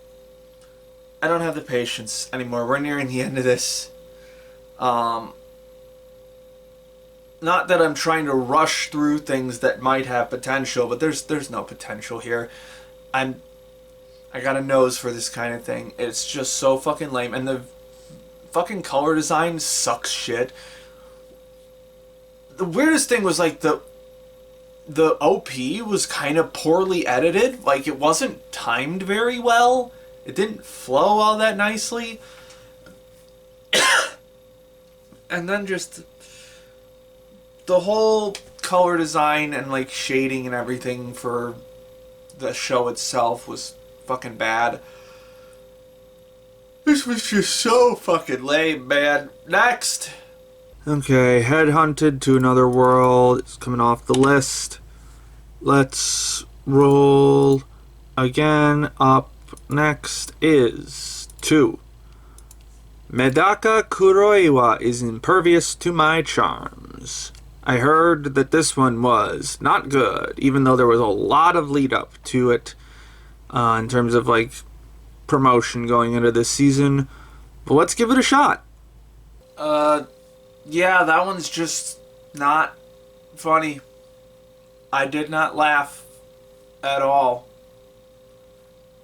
have the patience anymore. We're nearing the end of this. Not that I'm trying to rush through things that might have potential, but there's no potential here. I got a nose for this kind of thing. It's just so fucking lame, and the fucking color design sucks shit. The weirdest thing was like the OP was kind of poorly edited. Like, it wasn't timed very well. It didn't flow all that nicely. And then just the whole color design and like shading and everything for the show itself was fucking bad. This was just so fucking lame, man. Next. Okay, Headhunted to Another World is coming off the list. Let's roll again. Up next is 2. Medaka Kuroiwa is impervious to my charms. I heard that this one was not good, even though there was a lot of lead up to it in terms of like promotion going into this season. But let's give it a shot. Yeah, that one's just not funny. I did not laugh at all.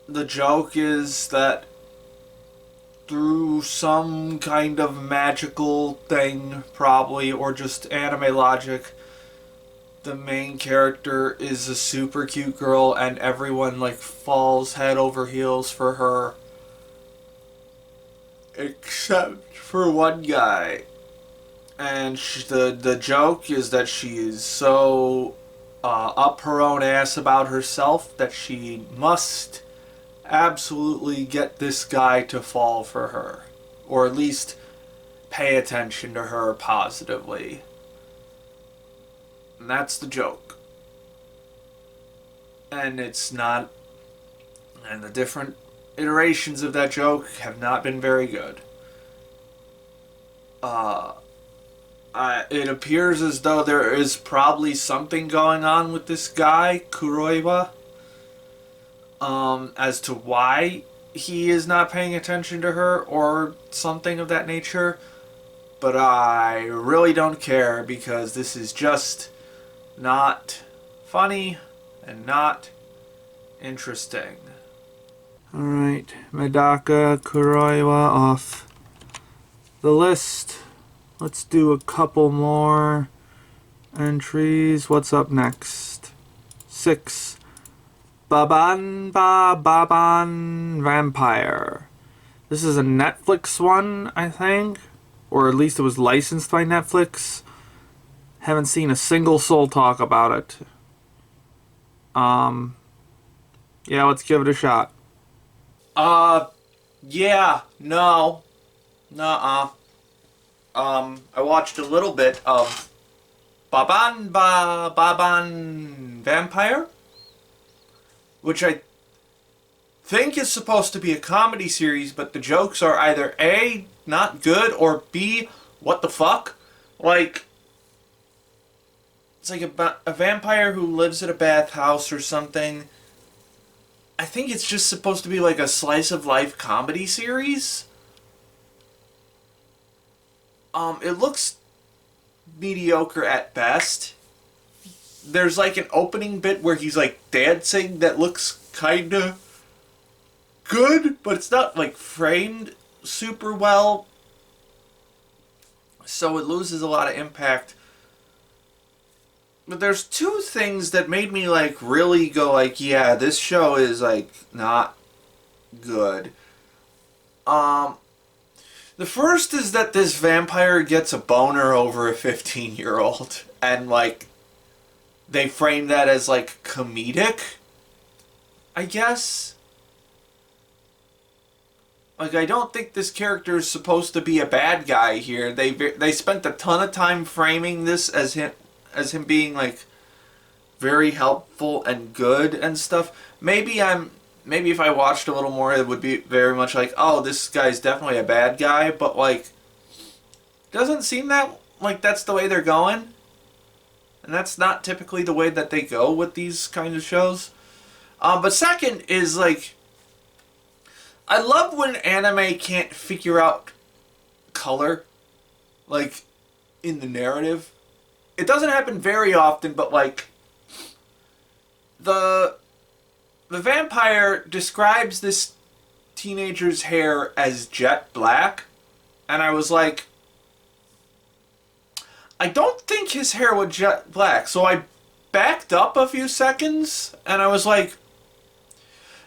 The joke is that through some kind of magical thing, probably, or just anime logic, the main character is a super cute girl and everyone like falls head over heels for her. Except for one guy. And the joke is that she is so up her own ass about herself that she must absolutely get this guy to fall for her, or at least pay attention to her positively. And that's the joke. And it's not, and the different iterations of that joke have not been very good. It appears as though there is probably something going on with this guy, Kuroiwa, as to why he is not paying attention to her or something of that nature. But I really don't care because this is just not funny and not interesting. Alright, Medaka, Kuroiwa off the list. Let's do a couple more entries. What's up next? 6. Babanba Baban Vampire. This is a Netflix one, I think. Or at least it was licensed by Netflix. Haven't seen a single soul talk about it. Yeah, let's give it a shot. Yeah, no. Nuh-uh. I watched a little bit of Baban Vampire, which I think is supposed to be a comedy series, but the jokes are either A, not good, or B, what the fuck? Like, it's like a vampire who lives at a bathhouse or something. I think it's just supposed to be like a slice of life comedy series. It looks mediocre at best. There's like an opening bit where he's like dancing that looks kinda good, but it's not like framed super well. So it loses a lot of impact. But there's two things that made me like really go like, yeah, this show is like not good. The first is that this vampire gets a boner over a 15-year-old, and like they frame that as like comedic, I guess. Like, I don't think this character is supposed to be a bad guy here. They spent a ton of time framing this as him being like very helpful and good and stuff. Maybe if I watched a little more, it would be very much like, oh, this guy's definitely a bad guy, but like doesn't seem that like that's the way they're going. And that's not typically the way that they go with these kind of shows. But second is like, I love when anime can't figure out color, like, in the narrative. It doesn't happen very often, but like, the vampire describes this teenager's hair as jet black, and I was like, I don't think his hair was jet black. So I backed up a few seconds, and I was like,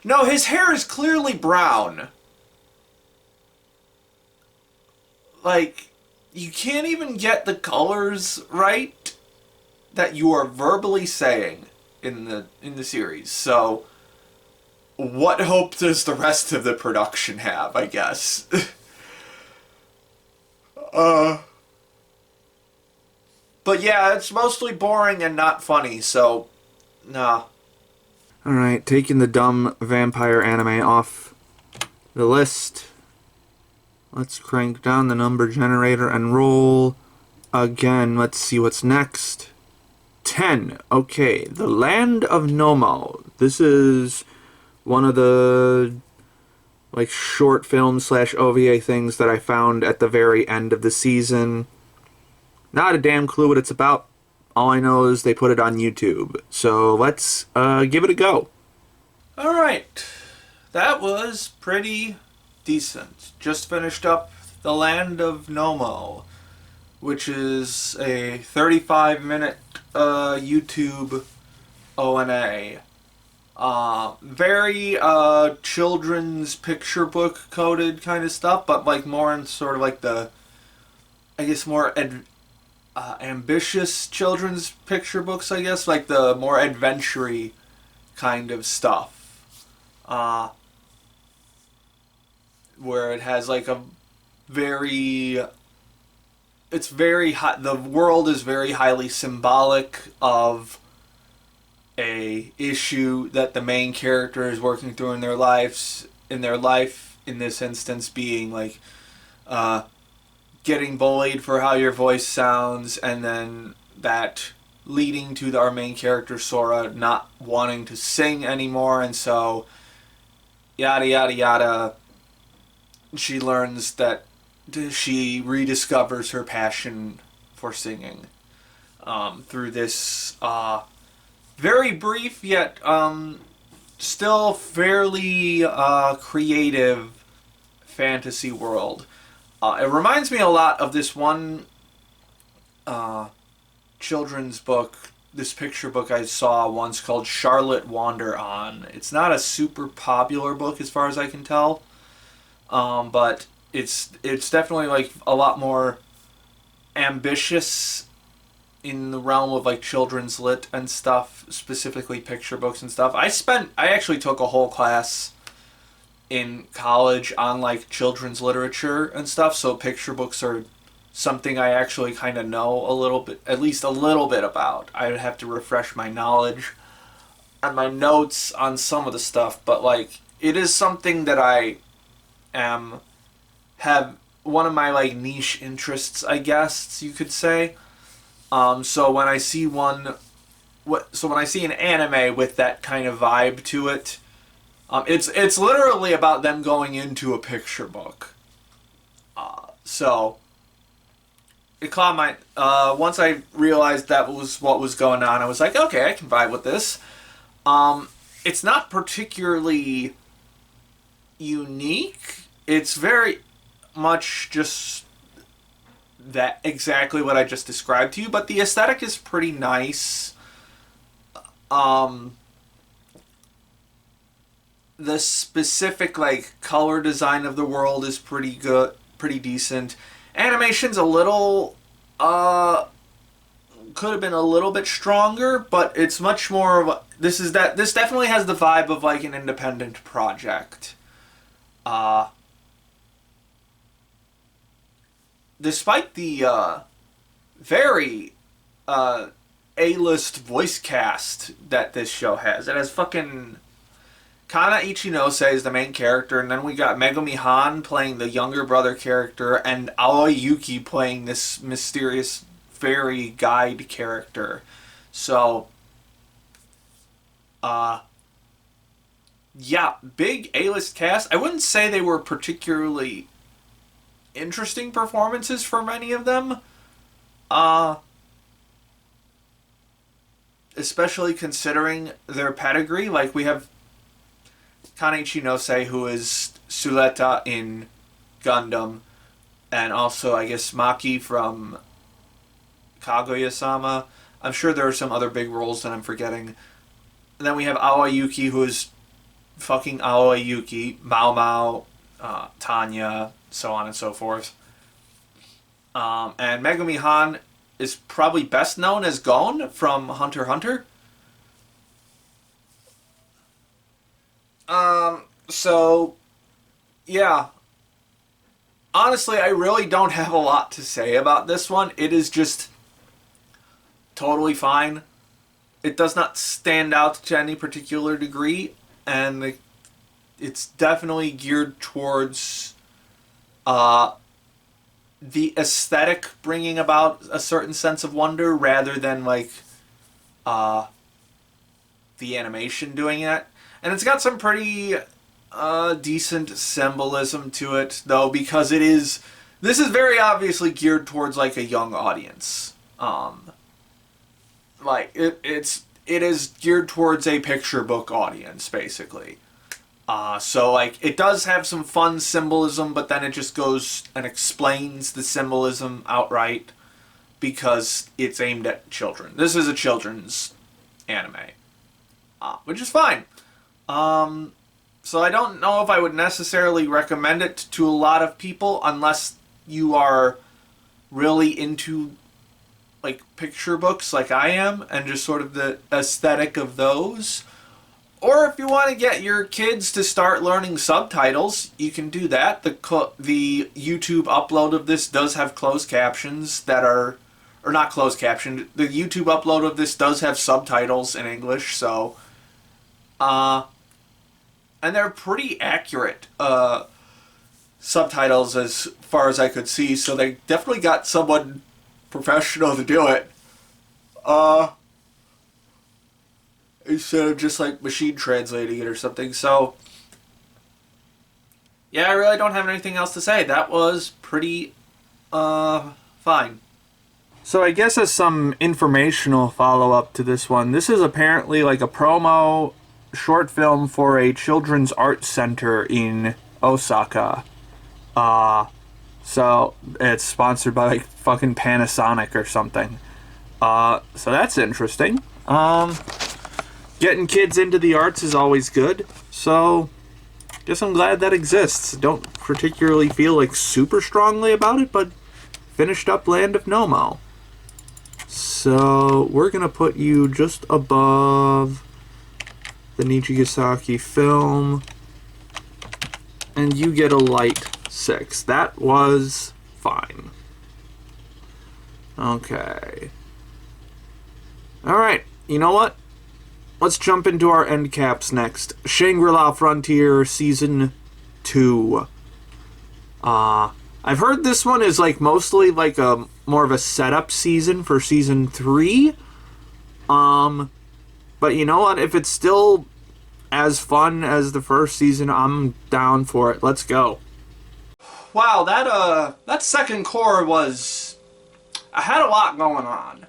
no, his hair is clearly brown. Like, you can't even get the colors right that you are verbally saying in the series. So what hope does the rest of the production have, I guess? But yeah, it's mostly boring and not funny, so nah. Alright, taking the dumb vampire anime off the list. Let's crank down the number generator and roll again. Let's see what's next. 10. Okay, the Land of Nomo. This is one of the like short film / OVA things that I found at the very end of the season. Not a damn clue what it's about. All I know is they put it on YouTube. So let's give it a go. Alright. That was pretty decent. Just finished up The Land of Nomo, which is a 35-minute YouTube ONA. Very children's picture book coded kind of stuff, but like more in sort of like the, I guess, more ambitious children's picture books, I guess, like the more adventure-y kind of stuff. where it has like a very it's very high, the world is very highly symbolic of a issue that the main character is working through in their lives, in this instance being like uh, getting bullied for how your voice sounds, and then that leading to our main character Sora not wanting to sing anymore, and so yada yada yada. She learns that she rediscovers her passion for singing through this very brief yet still fairly creative fantasy world. It reminds me a lot of this one children's book, this picture book I saw once called Charlotte Wander On. It's not a super popular book as far as I can tell, but it's definitely like a lot more ambitious in the realm of like children's lit and stuff, specifically picture books and stuff. I actually took a whole class in college on like children's literature and stuff, so picture books are something I actually kind of know a little bit, at least a little bit about. I would have to refresh my knowledge and my notes on some of the stuff, but like it is something that I am have one of my like niche interests, I guess you could say. So when I see when I see an anime with that kind of vibe to it, it's literally about them going into a picture book. So it caught my once I realized that was what was going on, I was like, okay, I can vibe with this. It's not particularly unique. It's very much just that exactly what I just described to you, but the aesthetic is pretty nice. The specific like color design of the world is pretty good, pretty decent. Animation's a little could have been a little bit stronger, but it's much more of a, this definitely has the vibe of like an independent project. Despite the very A-list voice cast that this show has, it has fucking Kana Ichinose is the main character, and then we got Megumi Han playing the younger brother character, and Aoi Yuki playing this mysterious fairy guide character. So, yeah, big A-list cast. I wouldn't say they were particularly interesting performances for many of them. Especially considering their pedigree. Like, we have Kaneichi Nose, who is Suleta in Gundam, and also, I guess, Maki from Kaguya-sama. I'm sure there are some other big roles that I'm forgetting. And then we have Aoi Yuki, who is fucking Aoi Yuki, Mao Mao, Tanya, so on and so forth. And Megumi Han is probably best known as Gon from Hunter x Hunter. So, yeah. Honestly, I really don't have a lot to say about this one. It is just totally fine. It does not stand out to any particular degree, and it's definitely geared towards the aesthetic bringing about a certain sense of wonder rather than like the animation doing it. And it's got some pretty decent symbolism to it, though, because this is very obviously geared towards like a young audience. Like it is geared towards a picture book audience, basically. So like it does have some fun symbolism, but then it just goes and explains the symbolism outright because it's aimed at children. This is a children's anime, which is fine. So I don't know if I would necessarily recommend it to a lot of people unless you are really into like picture books like I am and just sort of the aesthetic of those. Or if you want to get your kids to start learning subtitles, you can do that. The YouTube upload of this does have closed captions that are, or not closed captioned. The YouTube upload of this does have subtitles in English, so, and they're pretty accurate subtitles as far as I could see. So they definitely got someone professional to do it. Instead of just like machine translating it or something. So yeah, I really don't have anything else to say. That was pretty fine. So I guess as some informational follow-up to this one, this is apparently like a promo short film for a children's art center in Osaka. So it's sponsored by like fucking Panasonic or something. So that's interesting. Getting kids into the arts is always good, so guess I'm glad that exists. Don't particularly feel like super strongly about it, but finished up Land of Nomo. So we're gonna put you just above the Nijigasaki film, and you get a light 6. That was fine. Okay. Alright, you know what? Let's jump into our end caps next. Shangri-La Frontier Season 2. I've heard this one is like mostly like a more of a setup season for Season 3. But you know what? If it's still as fun as the first season, I'm down for it. Let's go. Wow, that second core was... I had a lot going on.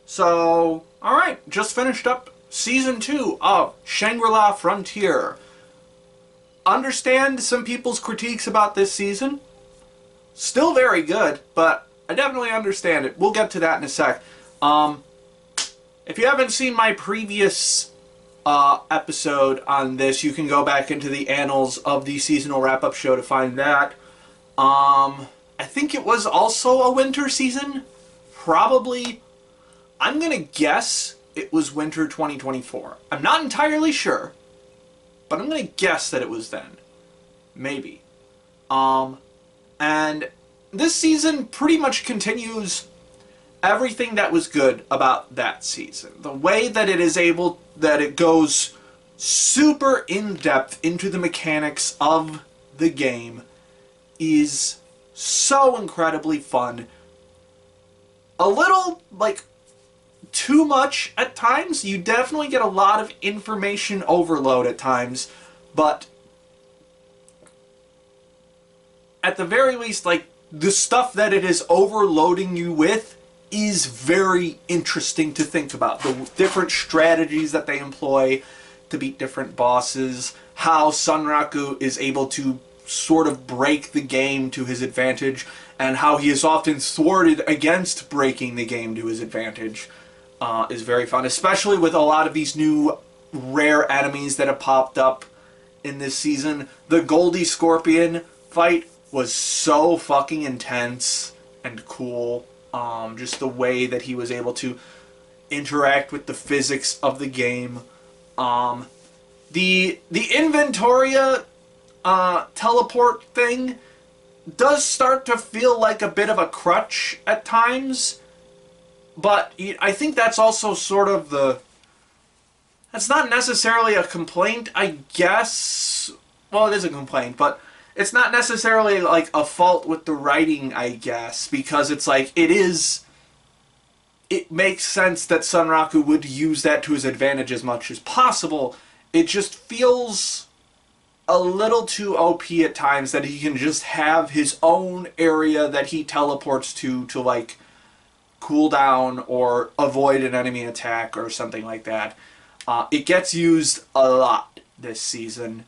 So, alright, just finished up Season 2 of Shangri-La Frontier. Understand some people's critiques about this season. Still very good, but I definitely understand it. We'll get to that in a sec. If you haven't seen my previous episode on this, you can go back into the annals of the seasonal wrap-up show to find that. I think it was also a winter season. Probably. I'm gonna guess it was winter 2024. I'm not entirely sure, but I'm gonna guess that it was then. Maybe. And this season pretty much continues everything that was good about that season. The way that it goes super in-depth into the mechanics of the game is so incredibly fun. A little, like, too much at times. You definitely get a lot of information overload at times, but at the very least, like, the stuff that it is overloading you with is very interesting to think about. The different strategies that they employ to beat different bosses, how Sunraku is able to sort of break the game to his advantage, and how he is often thwarted against breaking the game to his advantage. Is very fun, especially with a lot of these new rare enemies that have popped up in this season. The Goldie Scorpion fight was so fucking intense and cool. Just the way that he was able to interact with the physics of the game. The Inventoria teleport thing does start to feel like a bit of a crutch at times. But I think that's also sort of that's not necessarily a complaint, I guess. Well, it is a complaint, but it's not necessarily like a fault with the writing, I guess, because it's like, it makes sense that Sunraku would use that to his advantage as much as possible. It just feels a little too OP at times that he can just have his own area that he teleports to like, cool down or avoid an enemy attack or something like that. It gets used a lot this season.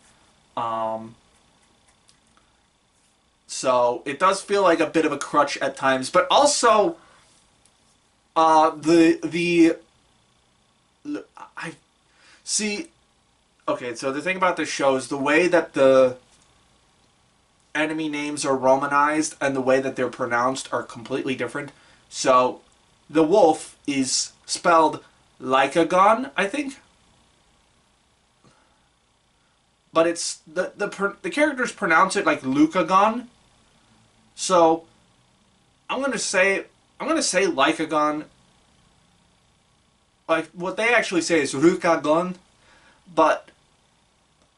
So it does feel like a bit of a crutch at times, but also I see. Okay, so the thing about this show is the way that the enemy names are romanized and the way that they're pronounced are completely different. So the wolf is spelled like a gun, I think. but it's the characters pronounce it like Lucagon. So I'm gonna say Lycagon. Like what they actually say is Rukagon, but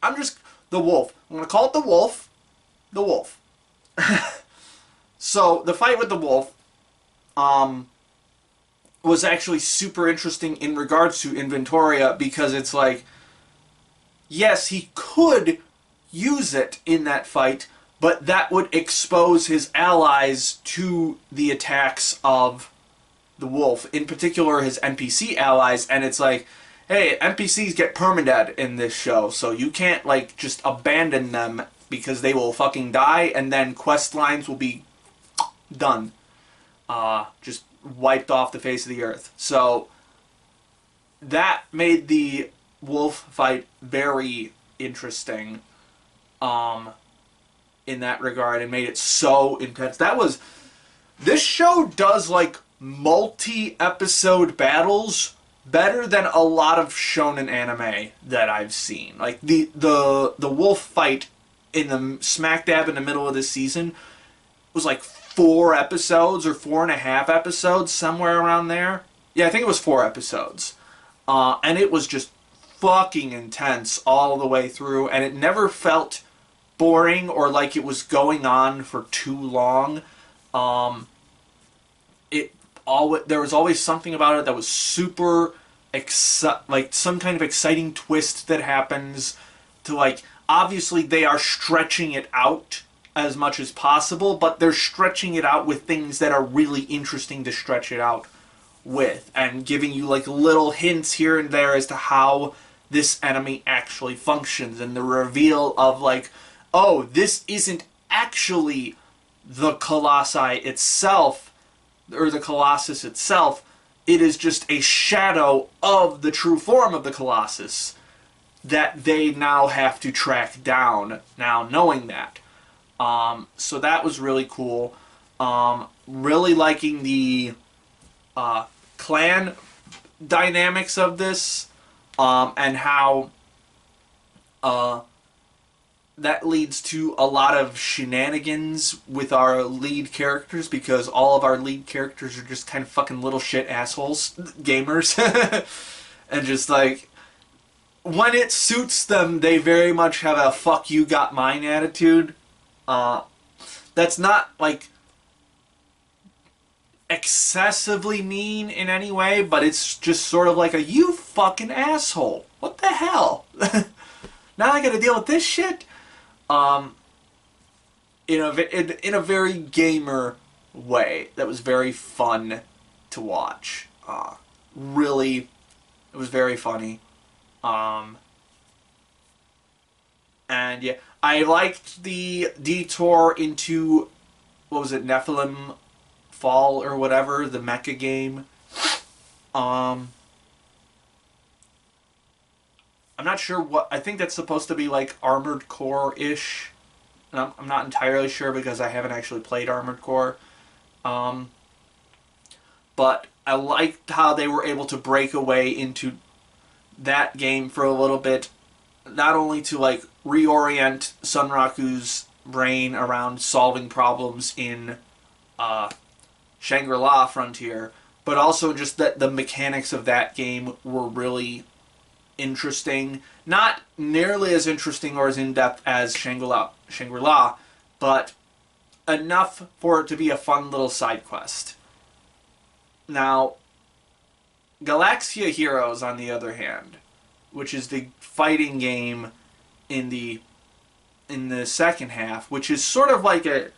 I'm just the wolf. I'm gonna call it the wolf. The wolf. So the fight with the wolf, was actually super interesting in regards to Inventoria because it's like, yes, he could use it in that fight, but that would expose his allies to the attacks of the wolf, in particular his NPC allies, and it's like, hey, NPCs get permadead in this show, so you can't, like, just abandon them because they will fucking die, and then quest lines will be done. Just wiped off the face of the earth. So that made the wolf fight very interesting in that regard and made it so intense. This show does like multi-episode battles better than a lot of shonen anime that I've seen. Like the wolf fight in the smack dab in the middle of this season was like 4 episodes or 4.5 episodes, somewhere around there. Yeah, I think it was 4 episodes. And it was just fucking intense all the way through, and it never felt boring or like it was going on for too long. There was always something about it that was super like some kind of exciting twist that happens to, like, obviously they are stretching it out as much as possible, but they're stretching it out with things that are really interesting to stretch it out with, and giving you like little hints here and there as to how this enemy actually functions, and the reveal of like, oh, this isn't actually the Colossi itself, or the Colossus itself, it is just a shadow of the true form of the Colossus that they now have to track down, now knowing that. So that was really cool. Really liking the clan dynamics of this, and how that leads to a lot of shenanigans with our lead characters, because all of our lead characters are just kind of fucking little shit assholes, gamers, and just like, when it suits them, they very much have a fuck you got mine attitude. That's not like excessively mean in any way, but it's just sort of like a, you fucking asshole, what the hell? Now I gotta deal with this shit. In a very gamer way that was very fun to watch. Really, it was very funny. And yeah, I liked the detour into, what was it, Nephilim Fall or whatever, the mecha game. I'm not sure what, I think that's supposed to be like Armored Core-ish. And I'm not entirely sure because I haven't actually played Armored Core. But I liked how they were able to break away into that game for a little bit. Not only to like reorient Sunraku's brain around solving problems in Shangri-La Frontier, but also just that the mechanics of that game were really interesting. Not nearly as interesting or as in-depth as Shangri-La, but enough for it to be a fun little side quest. Now, Galaxia Heroes, on the other hand, which is the fighting game in the second half, which is sort of like an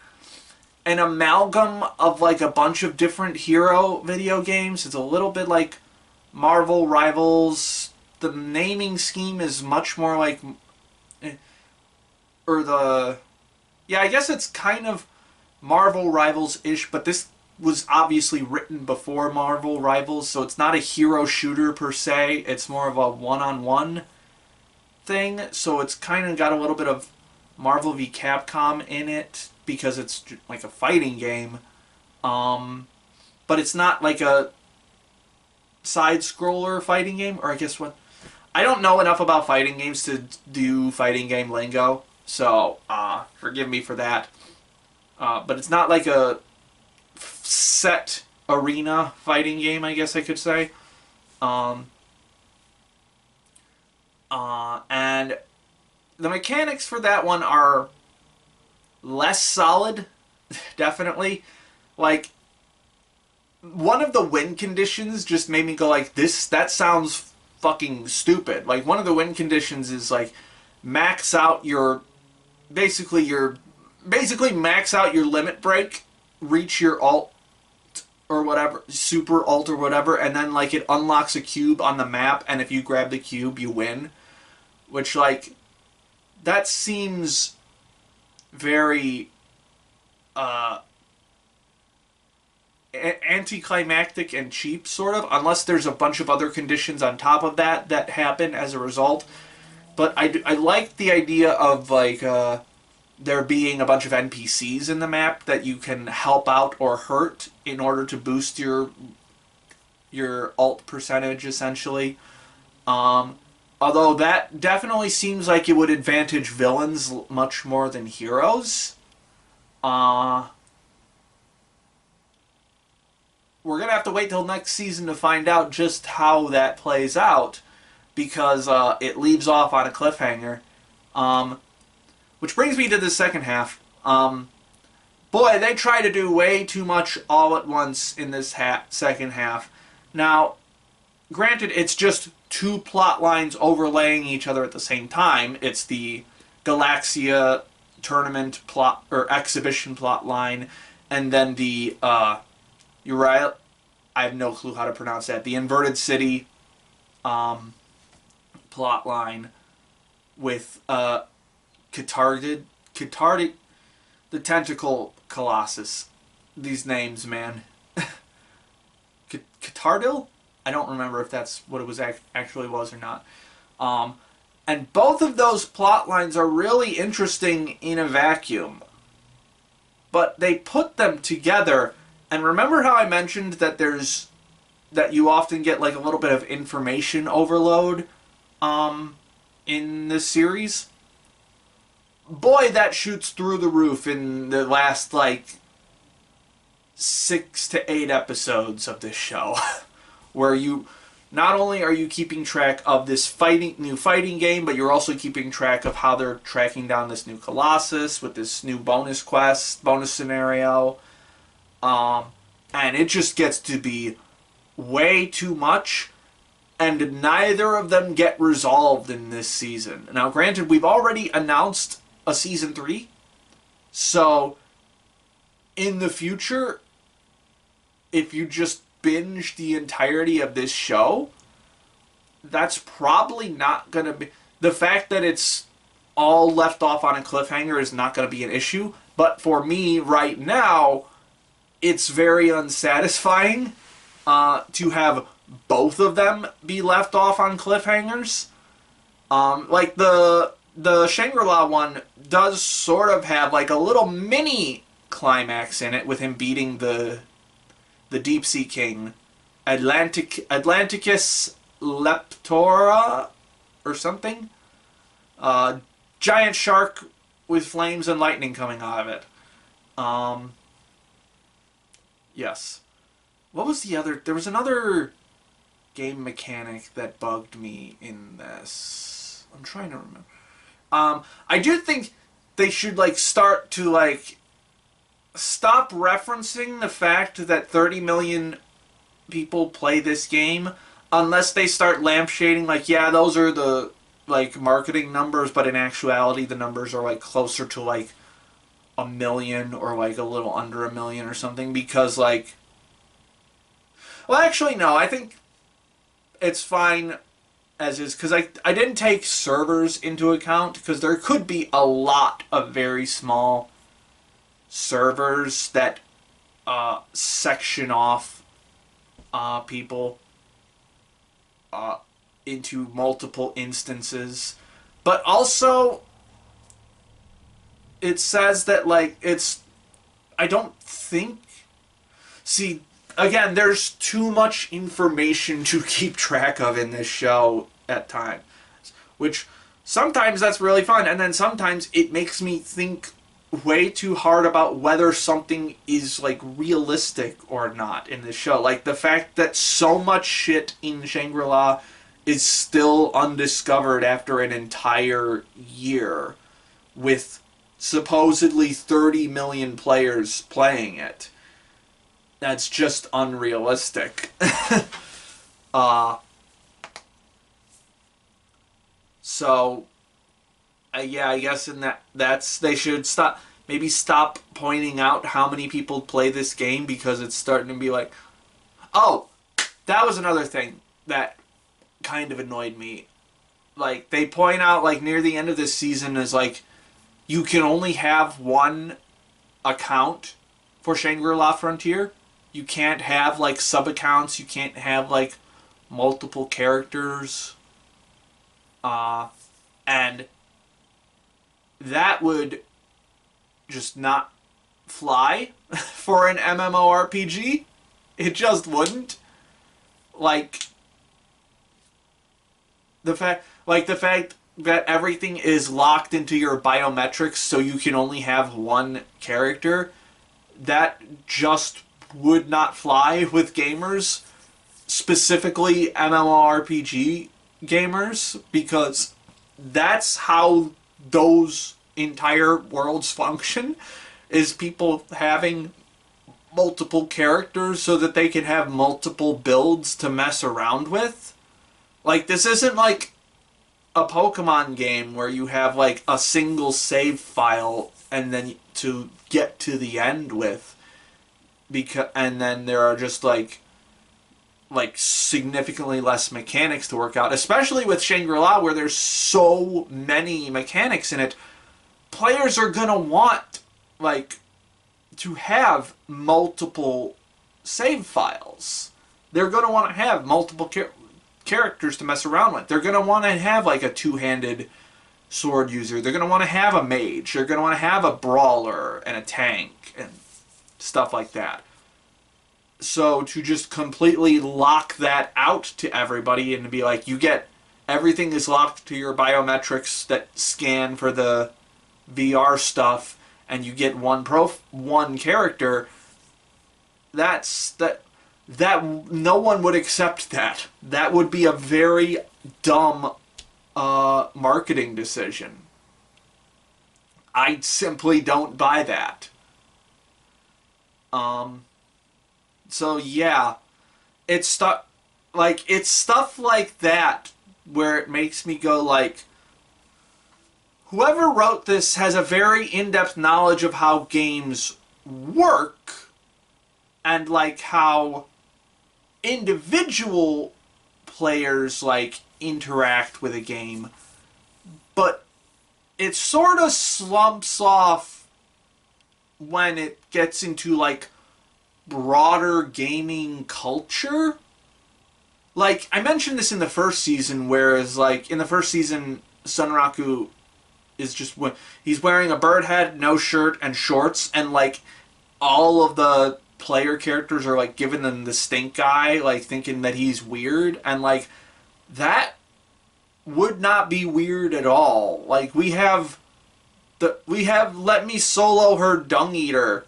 amalgam of like a bunch of different hero video games. It's a little bit like Marvel Rivals. The naming scheme is much more like, I guess it's kind of Marvel Rivals-ish, but this was obviously written before Marvel Rivals, so it's not a hero shooter per se. It's more of a one-on-one thing, so it's kind of got a little bit of Marvel v Capcom in it, because it's like a fighting game. But it's not like a side-scroller fighting game, or I guess what... I don't know enough about fighting games to do fighting game lingo, so forgive me for that. But it's not like a set arena fighting game, I guess I could say. Um, and the mechanics for that one are less solid, definitely. Like, one of the win conditions just made me go like, that sounds fucking stupid. Like, one of the win conditions is like, max out your, basically max out your limit break, reach your alt or whatever, super alt or whatever, and then like it unlocks a cube on the map, and if you grab the cube, you win. Which, like, that seems very anticlimactic and cheap, sort of, unless there's a bunch of other conditions on top of that happen as a result. But I like the idea of, like, there being a bunch of NPCs in the map that you can help out or hurt in order to boost your alt percentage, essentially. Although that definitely seems like it would advantage villains much more than heroes. We're going to have to wait till next season to find out just how that plays out, because it leaves off on a cliffhanger. Which brings me to the second half. Boy, they try to do way too much all at once in this second half. Now, granted, it's just two plot lines overlaying each other at the same time. It's the Galaxia tournament plot, or exhibition plot line, and then the, you're right, I have no clue how to pronounce that, the Inverted City plot line with Headhunted, the Tentacle Colossus. These names, man. Headhunted? I don't remember if that's what it was actually was or not. And both of those plot lines are really interesting in a vacuum. But they put them together, and remember how I mentioned that that you often get like a little bit of information overload in this series? Boy, that shoots through the roof in the last, like, 6 to 8 episodes of this show. Where you, not only are you keeping track of this new fighting game, but you're also keeping track of how they're tracking down this new Colossus with this new bonus quest, bonus scenario. And it just gets to be way too much, and neither of them get resolved in this season. Now, granted, we've already announced a season 3, so in the future, if you just binge the entirety of this show, that's probably not going to be... The fact that it's all left off on a cliffhanger is not going to be an issue, but for me right now, it's very unsatisfying to have both of them be left off on cliffhangers. Like the Shangri-La one does sort of have like a little mini climax in it with him beating the Deep Sea King, Atlanticus Leptora or something. Giant shark with flames and lightning coming out of it. Yes. What was the other... There was another game mechanic that bugged me in this. I'm trying to remember. I do think they should, like, start to, like, stop referencing the fact that 30 million people play this game, unless they start lampshading, like, yeah, those are the, like, marketing numbers, but in actuality the numbers are, like, closer to, like, 1 million or, like, a little under 1 million or something, because, like... Well, actually, no, I think it's fine as is, because I didn't take servers into account, because there could be a lot of very small servers that section off people into multiple instances. But also, it says that, like, it's... I don't think... See, again, there's too much information to keep track of in this show at times, which sometimes that's really fun, and then sometimes it makes me think way too hard about whether something is like realistic or not in this show. Like the fact that so much shit in Shangri-La is still undiscovered after an entire year with supposedly 30 million players playing it. That's just unrealistic. So yeah, I guess in that's they should stop pointing out how many people play this game, because it's starting to be like, oh, that was another thing that kind of annoyed me. Like they point out like near the end of this season is like you can only have one account for Shangri-La Frontier. You can't have like sub accounts. You can't have like multiple characters. And that would just not fly for an MMORPG. It just wouldn't. Like the fact that everything is locked into your biometrics so you can only have one character, that just would not fly with gamers, specifically MMORPG gamers, because that's how those entire worlds function, is people having multiple characters so that they can have multiple builds to mess around with. Like, this isn't like a Pokemon game where you have like a single save file and then to get to the end with, and then there are just like significantly less mechanics to work out, especially with Shangri-La where there's so many mechanics in it. Players are gonna want like to have multiple save files. They're gonna want to have multiple characters to mess around with. They're gonna want to have like a two-handed sword user. They're gonna want to have a mage. They're gonna want to have a brawler and a tank and stuff like that. So to just completely lock that out to everybody and to be like, you get everything is locked to your biometrics that scan for the VR stuff, and you get one character. That no one would accept that. That would be a very dumb marketing decision. I simply don't buy that. So yeah, it's stuff like that where it makes me go like, whoever wrote this has a very in-depth knowledge of how games work and like how individual players like interact with a game, but it sort of slumps off when it gets into like broader gaming culture. Like I mentioned this in the first season, whereas like in the first season Sunraku is just he's wearing a bird head, no shirt, and shorts, and like all of the player characters are like giving them the stink eye, like thinking that he's weird, and like that would not be weird at all. Like we have let me solo her dung eater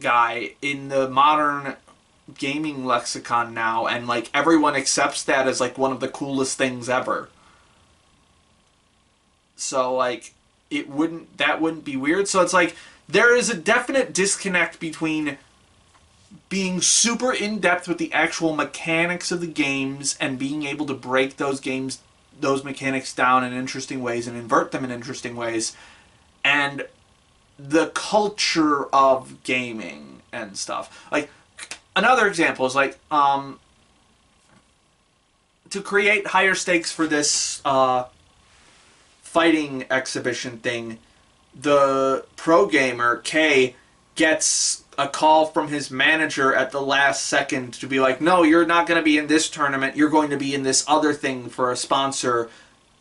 guy in the modern gaming lexicon now, and like everyone accepts that as like one of the coolest things ever. So like that wouldn't be weird. So it's like there is a definite disconnect between being super in-depth with the actual mechanics of the games and being able to break those mechanics down in interesting ways and invert them in interesting ways, and the culture of gaming and stuff. Like another example is like to create higher stakes for this fighting exhibition thing, the pro gamer K gets a call from his manager at the last second to be like, no, you're not going to be in this tournament, you're going to be in this other thing for a sponsor,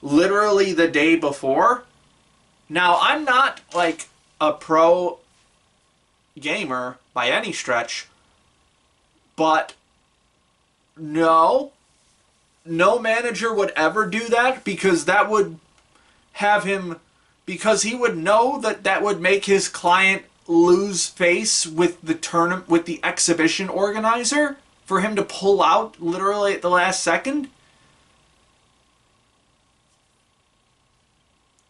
literally the day before. Now, I'm not like a pro gamer by any stretch, but no, no manager would ever do that, because that would have him, because he would know that that would make his client lose face with the tournament, with the exhibition organizer, for him to pull out literally at the last second.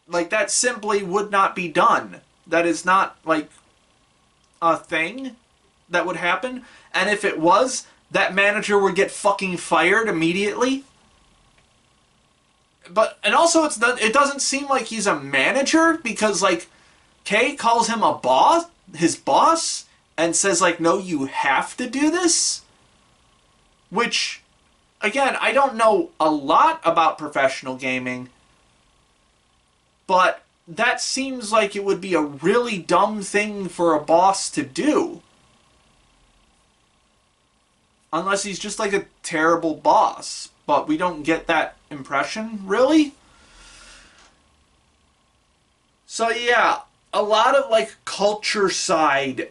Like, that simply would not be done. That is not, like, a thing that would happen. And if it was, that manager would get fucking fired immediately. But, and also, it doesn't seem like he's a manager, because, like, Kay calls him a boss, his boss, and says, like, no, you have to do this. Which, again, I don't know a lot about professional gaming, but that seems like it would be a really dumb thing for a boss to do. Unless he's just like a terrible boss. But we don't get that impression, really. So yeah, a lot of like culture side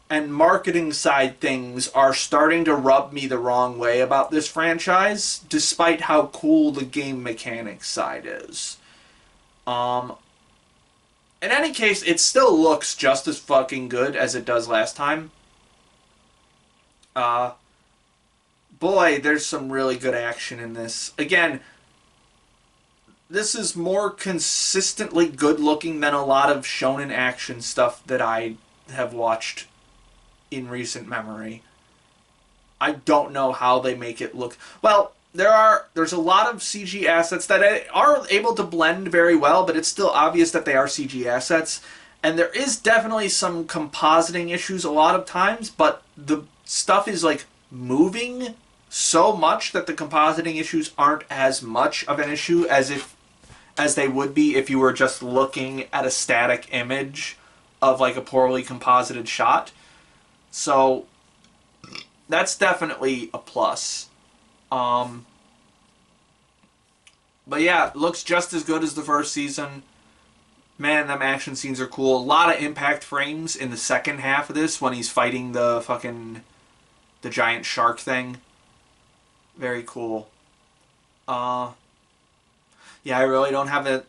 and marketing side things are starting to rub me the wrong way about this franchise, despite how cool the game mechanics side is. In any case, it still looks just as fucking good as it does last time. Boy, there's some really good action in this. Again, this is more consistently good looking than a lot of shonen action stuff that I have watched in recent memory. I don't know how they make it look... Well, there's a lot of CG assets that are able to blend very well, but it's still obvious that they are CG assets. And there is definitely some compositing issues a lot of times, but the stuff is like moving so much that the compositing issues aren't as much of an issue as they would be if you were just looking at a static image of like a poorly composited shot. So that's definitely a plus. But yeah, it looks just as good as the first season. Man, them action scenes are cool. A lot of impact frames in the second half of this when he's fighting the giant shark thing. Very cool. Yeah, I really don't have that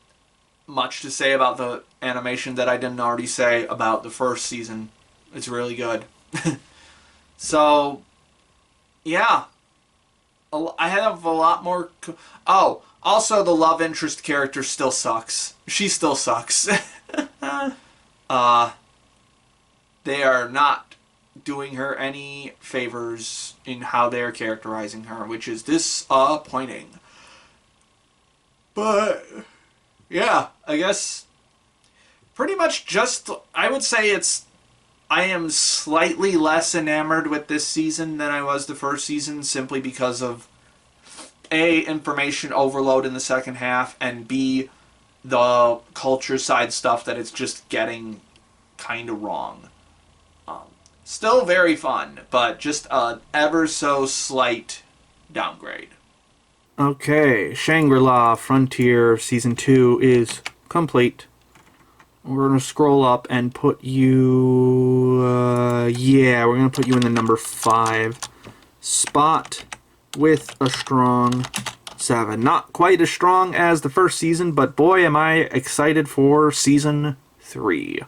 much to say about the animation that I didn't already say about the first season. It's really good. So, yeah. I have a lot more... Oh, also the love interest character still sucks. She still sucks. They are not doing her any favors in how they're characterizing her, which is disappointing. But, yeah, I guess pretty much just... I would say I am slightly less enamored with this season than I was the first season, simply because of A, information overload in the second half, and B, the culture side stuff that it's just getting kind of wrong. Still very fun, but just an ever so slight downgrade. Okay, Shangri-La Frontier Season 2 is complete. We're going to scroll up and put you... we're going to put you in the number 5 spot with a strong 7. Not quite as strong as the first season, but boy am I excited for Season 3.